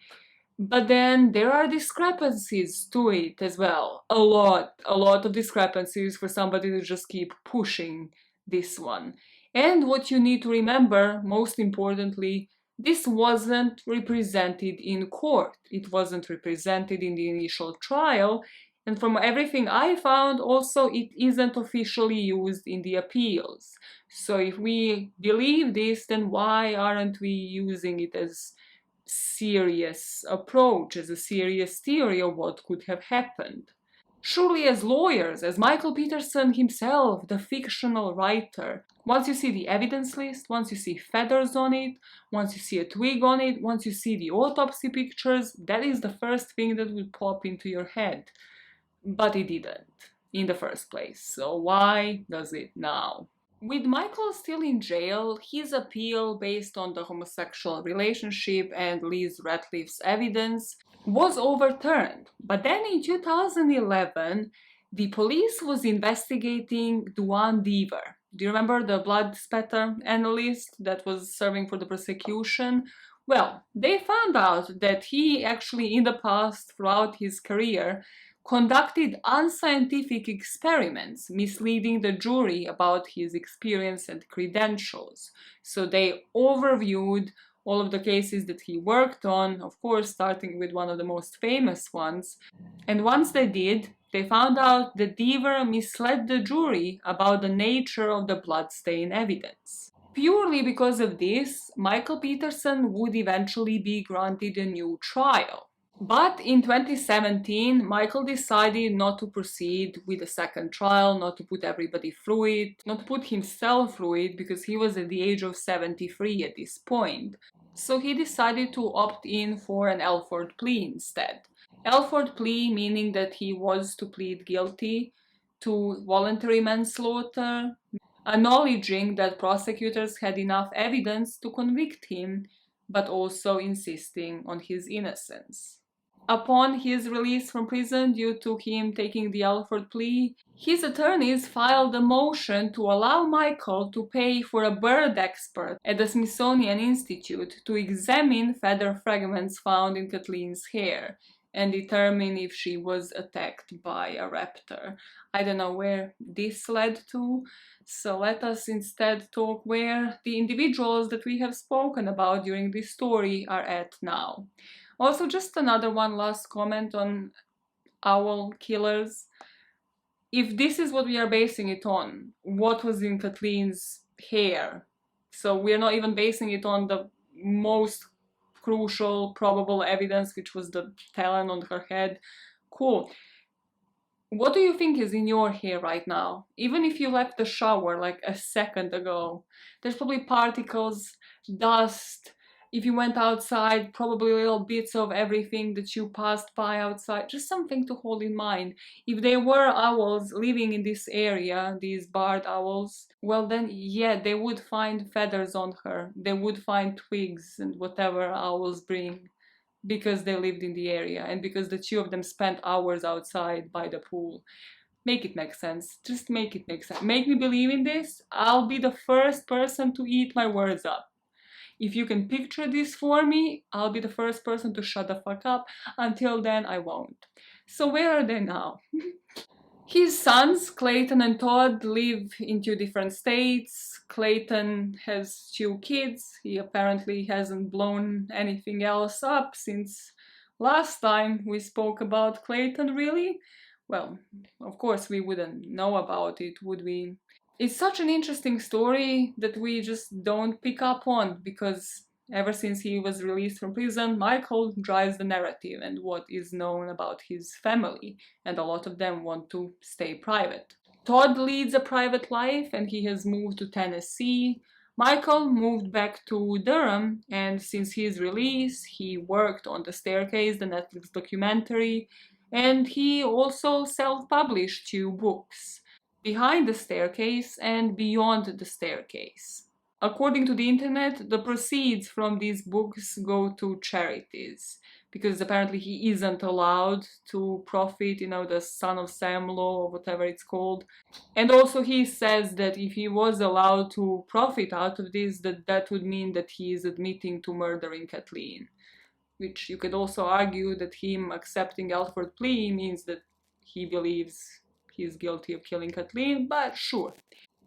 But then there are discrepancies to it as well. A lot of discrepancies for somebody to just keep pushing this one. And what you need to remember, most importantly, this wasn't represented in court. It wasn't represented in the initial trial. And from everything I found, also, it isn't officially used in the appeals. So if we believe this, then why aren't we using it as serious approach, as a serious theory of what could have happened? Surely as lawyers, as Michael Peterson himself, the fictional writer, once you see the evidence list, once you see feathers on it, once you see a twig on it, once you see the autopsy pictures, that is the first thing that would pop into your head. But it didn't in the first place, so why does it now? With Michael still in jail, his appeal based on the homosexual relationship and Liz Ratliff's evidence was overturned. But then in 2011, the police was investigating Duane Deaver. Do you remember the blood spatter analyst that was serving for the prosecution? Well, they found out that he actually in the past, throughout his career, conducted unscientific experiments, misleading the jury about his experience and credentials. So they overviewed all of the cases that he worked on, of course, starting with one of the most famous ones. And once they did, they found out that Deaver misled the jury about the nature of the bloodstain evidence. Purely because of this, Michael Peterson would eventually be granted a new trial. But in 2017, Michael decided not to proceed with a second trial, not to put everybody through it, not to put himself through it, because he was at the age of 73 at this point. So he decided to opt in for an Alford plea instead. Alford plea meaning that he was to plead guilty to voluntary manslaughter, acknowledging that prosecutors had enough evidence to convict him, but also insisting on his innocence. Upon his release from prison due to him taking the Alford plea, his attorneys filed a motion to allow Michael to pay for a bird expert at the Smithsonian Institute to examine feather fragments found in Kathleen's hair and determine if she was attacked by a raptor. I don't know where this led to, so let us instead talk where the individuals that we have spoken about during this story are at now. Also, just another one last comment on owl killers. If this is what we are basing it on, what was in Kathleen's hair? So we're not even basing it on the most crucial probable evidence, which was the talon on her head. Cool. What do you think is in your hair right now? Even if you left the shower like a second ago, there's probably particles, dust. If you went outside, probably little bits of everything that you passed by outside. Just something to hold in mind. If there were owls living in this area, these barred owls, well then, yeah, they would find feathers on her. They would find twigs and whatever owls bring, because they lived in the area and because the two of them spent hours outside by the pool. Make it make sense. Just make it make sense. Make me believe in this. I'll be the first person to eat my words up. If you can picture this for me, I'll be the first person to shut the fuck up. Until then, I won't. So where are they now? His sons, Clayton and Todd, live in two different states. Clayton has two kids. He apparently hasn't blown anything else up since last time we spoke about Clayton, really. Well, of course we wouldn't know about it, would we? It's such an interesting story that we just don't pick up on, because ever since he was released from prison, Michael drives the narrative and what is known about his family, and a lot of them want to stay private. Todd leads a private life and he has moved to Tennessee. Michael moved back to Durham, and since his release, he worked on The Staircase, the Netflix documentary, and he also self-published two books, Behind the Staircase and Beyond the Staircase. According to the internet, the proceeds from these books go to charities, because apparently he isn't allowed to profit, the Son of Sam law or whatever it's called. And also he says that if he was allowed to profit out of this, that would mean that he is admitting to murdering Kathleen. Which you could also argue that him accepting Alford plea means that he believes he's guilty of killing Kathleen, but sure.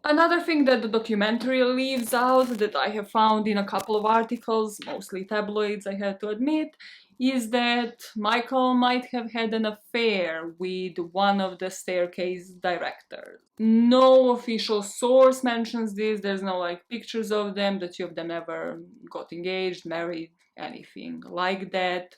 Another thing that the documentary leaves out, that I have found in a couple of articles, mostly tabloids I have to admit, is that Michael might have had an affair with one of the Staircase directors. No official source mentions this, there's no pictures of them, the two of them ever got engaged, married, anything like that.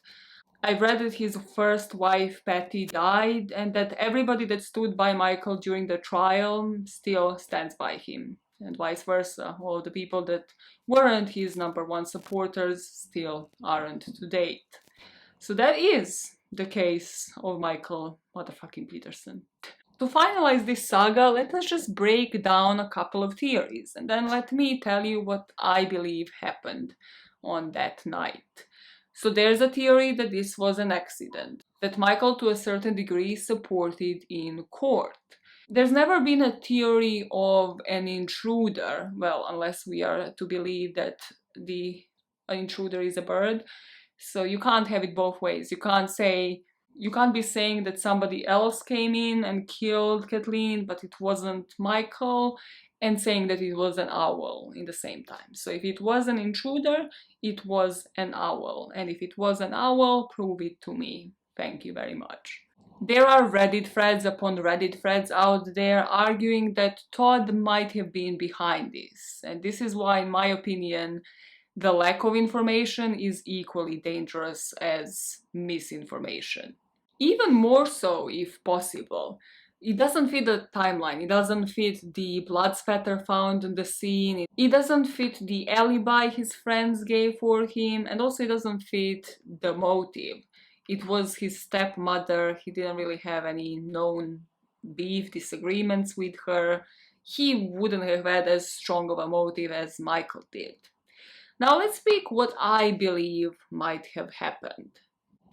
I've read that his first wife, Patty, died, and that everybody that stood by Michael during the trial still stands by him, and vice versa. All the people that weren't his #1 supporters still aren't to date. So that is the case of Michael motherfucking Peterson. To finalize this saga, let us just break down a couple of theories, and then let me tell you what I believe happened on that night. So there's a theory that this was an accident, that Michael to a certain degree supported in court. There's never been a theory of an intruder, well, unless we are to believe that an intruder is a bird. So you can't have it both ways. You can't be saying that somebody else came in and killed Kathleen, but it wasn't Michael, and saying that it was an owl in the same time. So if it was an intruder, it was an owl. And if it was an owl, prove it to me. Thank you very much. There are Reddit threads upon Reddit threads out there arguing that Todd might have been behind this. And this is why, in my opinion, the lack of information is equally dangerous as misinformation. Even more so, if possible. It doesn't fit the timeline, it doesn't fit the blood spatter found on the scene, it doesn't fit the alibi his friends gave for him, and also it doesn't fit the motive. It was his stepmother, he didn't really have any known beef, disagreements with her. He wouldn't have had as strong of a motive as Michael did. Now let's speak what I believe might have happened.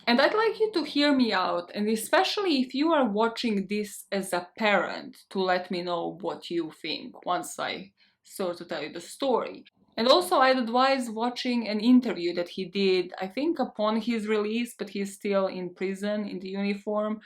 And I'd like you to hear me out, and especially if you are watching this as a parent, to let me know what you think once I sort of tell you the story. And also I'd advise watching an interview that he did, I think upon his release, but he's still in prison in the uniform.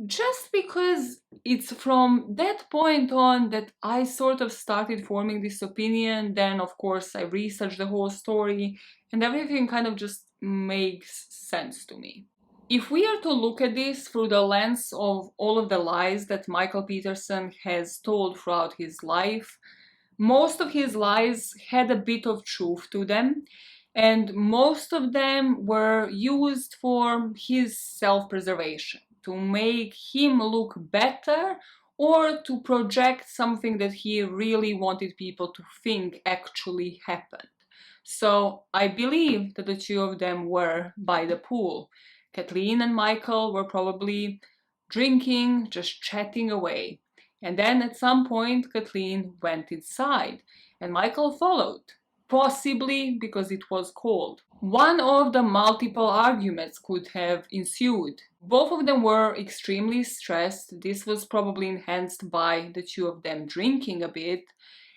Just because it's from that point on that I sort of started forming this opinion. Then of course I researched the whole story and everything kind of just makes sense to me. If we are to look at this through the lens of all of the lies that Michael Peterson has told throughout his life, most of his lies had a bit of truth to them, and most of them were used for his self-preservation, to make him look better or to project something that he really wanted people to think actually happened. So I believe that the two of them were by the pool. Kathleen and Michael were probably drinking, just chatting away. And then at some point Kathleen went inside and Michael followed, possibly because it was cold. One of the multiple arguments could have ensued. Both of them were extremely stressed. This was probably enhanced by the two of them drinking a bit.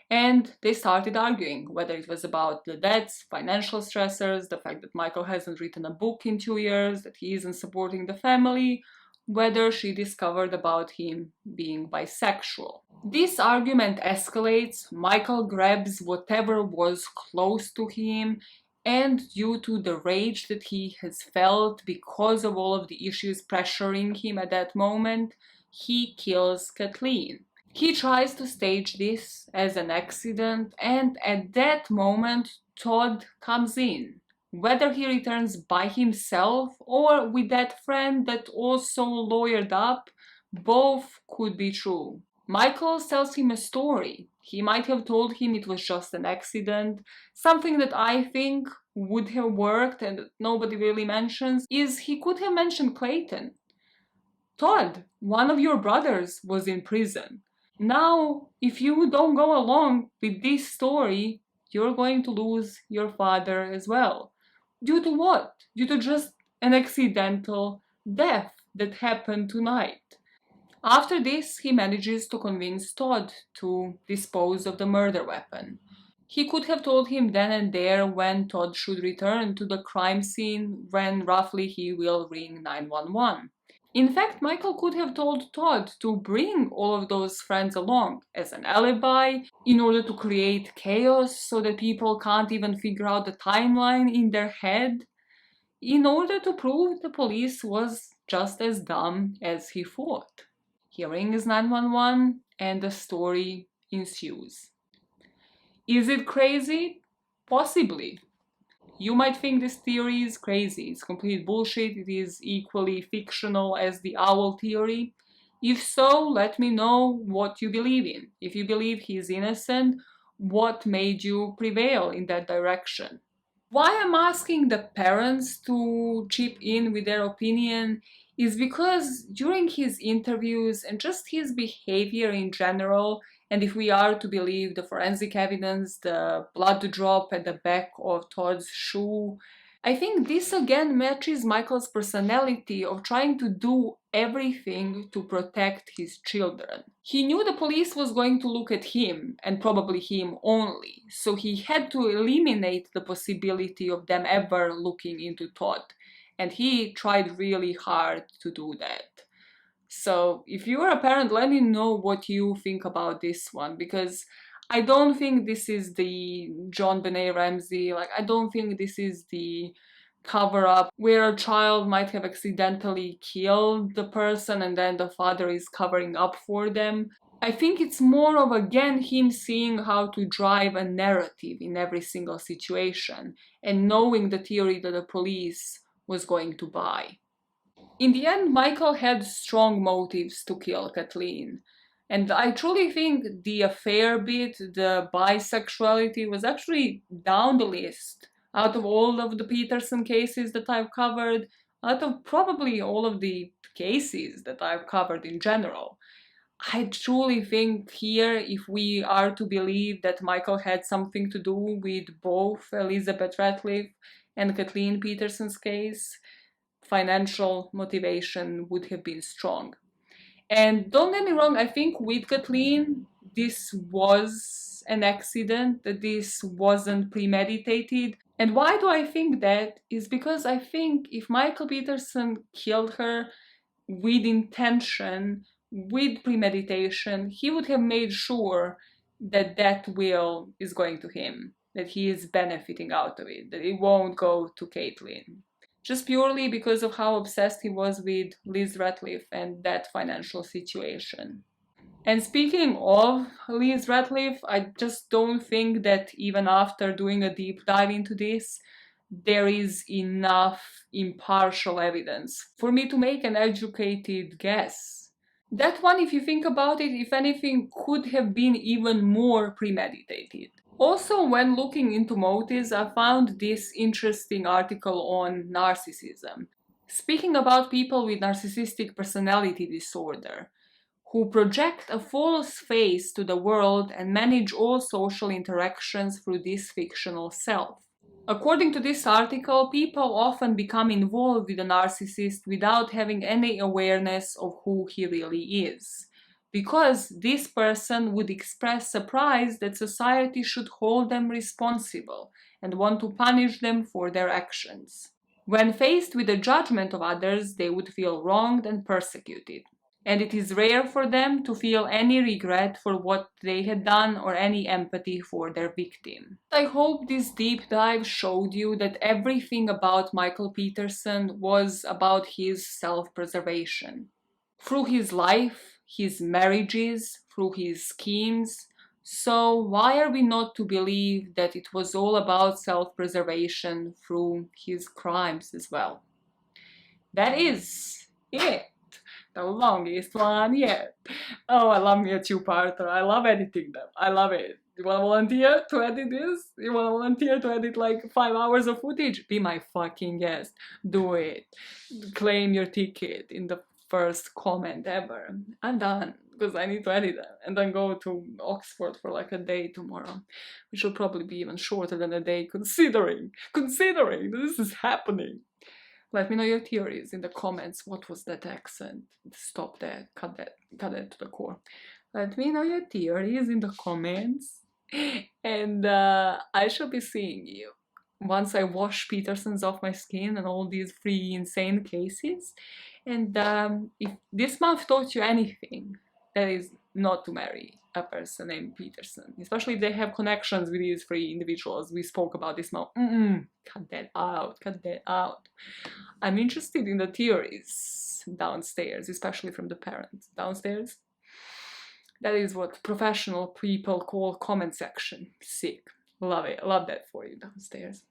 And they started arguing, whether it was about the debts, financial stressors, the fact that Michael hasn't written a book in 2 years, that he isn't supporting the family, whether she discovered about him being bisexual. This argument escalates, Michael grabs whatever was close to him, and due to the rage that he has felt because of all of the issues pressuring him at that moment, he kills Kathleen. He tries to stage this as an accident, and at that moment Todd comes in. Whether he returns by himself or with that friend that also lawyered up, both could be true. Michael tells him a story. He might have told him it was just an accident. Something that I think would have worked and that nobody really mentions is he could have mentioned Clayton. Todd, one of your brothers was in prison. Now, if you don't go along with this story, you're going to lose your father as well. Due to what? Due to just an accidental death that happened tonight. After this, he manages to convince Todd to dispose of the murder weapon. He could have told him then and there when Todd should return to the crime scene, when roughly he will ring 911. In fact, Michael could have told Todd to bring all of those friends along as an alibi in order to create chaos so that people can't even figure out the timeline in their head, in order to prove the police was just as dumb as he thought. He rings 911 and the story ensues. Is it crazy? Possibly. You might think this theory is crazy, it's complete bullshit, it is equally fictional as the owl theory. If so, let me know what you believe in. If you believe he is innocent, what made you prevail in that direction? Why I'm asking the parents to chip in with their opinion is because during his interviews and just his behavior in general, and if we are to believe the forensic evidence, the blood drop at the back of Todd's shoe, I think this again matches Michael's personality of trying to do everything to protect his children. He knew the police was going to look at him, and probably him only, so he had to eliminate the possibility of them ever looking into Todd, and he tried really hard to do that. So if you are a parent, let me know what you think about this one, because I don't think this is the John Benet Ramsey, like I don't think this is the cover up where a child might have accidentally killed the person and then the father is covering up for them. I think it's more of again him seeing how to drive a narrative in every single situation and knowing the theory that the police was going to buy. In the end, Michael had strong motives to kill Kathleen. And I truly think the affair bit, the bisexuality, was actually down the list. Out of all of the Peterson cases that I've covered, out of probably all of the cases that I've covered in general, I truly think here, if we are to believe that Michael had something to do with both Elizabeth Ratliff and Kathleen Peterson's case, financial motivation would have been strong. And don't get me wrong, I think with Kathleen, this was an accident, that this wasn't premeditated. And why do I think that? Is because I think if Michael Peterson killed her with intention, with premeditation, he would have made sure that that will is going to him, that he is benefiting out of it, that it won't go to Caitlin. Just purely because of how obsessed he was with Liz Ratliff and that financial situation. And speaking of Liz Ratliff, I just don't think that even after doing a deep dive into this, there is enough impartial evidence for me to make an educated guess. That one, if you think about it, if anything, could have been even more premeditated. Also, when looking into motives, I found this interesting article on narcissism, speaking about people with narcissistic personality disorder, who project a false face to the world and manage all social interactions through this fictional self. According to this article, people often become involved with a narcissist without having any awareness of who he really is, because this person would express surprise that society should hold them responsible and want to punish them for their actions. When faced with the judgment of others, they would feel wronged and persecuted, and it is rare for them to feel any regret for what they had done or any empathy for their victim. I hope this deep dive showed you that everything about Michael Peterson was about his self-preservation. Through his life, his marriages, through his schemes, so why are we not to believe that it was all about self-preservation through his crimes as well? That is it. The longest one yet. Oh, I love me a two-parter. I love editing them. I love it. You wanna volunteer to edit this? You wanna volunteer to edit like 5 hours of footage? Be my fucking guest. Do it. Claim your ticket in the first comment ever. I'm done because I need to edit them and then go to Oxford for like a day tomorrow, which will probably be even shorter than a day considering this is happening. Let me know your theories in the comments. What was that accent? Stop that. Cut that to the core. Let me know your theories in the comments. And I shall be seeing you once I wash Petersons off my skin and all these 3 insane cases. And if this month taught you anything, that is not to marry a person named Peterson, especially if they have connections with these 3 individuals we spoke about this month. Cut that out, cut that out. I'm interested in the theories downstairs, especially from the parents downstairs. That is what professional people call comment section. Sick. Love it. Love that for you downstairs.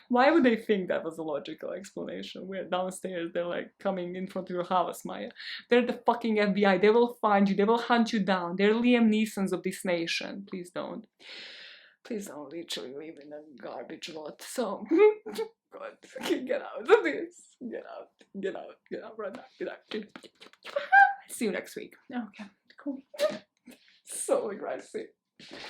Why would they think that was a logical explanation? We're downstairs, they're like coming in front of your house, Maya. They're the fucking FBI. They will find you. They will hunt you down. They're Liam Neesons of this nation. Please don't. Please don't literally live in a garbage lot. So, God, get out of this. Get out. Get out. Get out right now. Get out. See you next week. Okay, cool. So aggressive.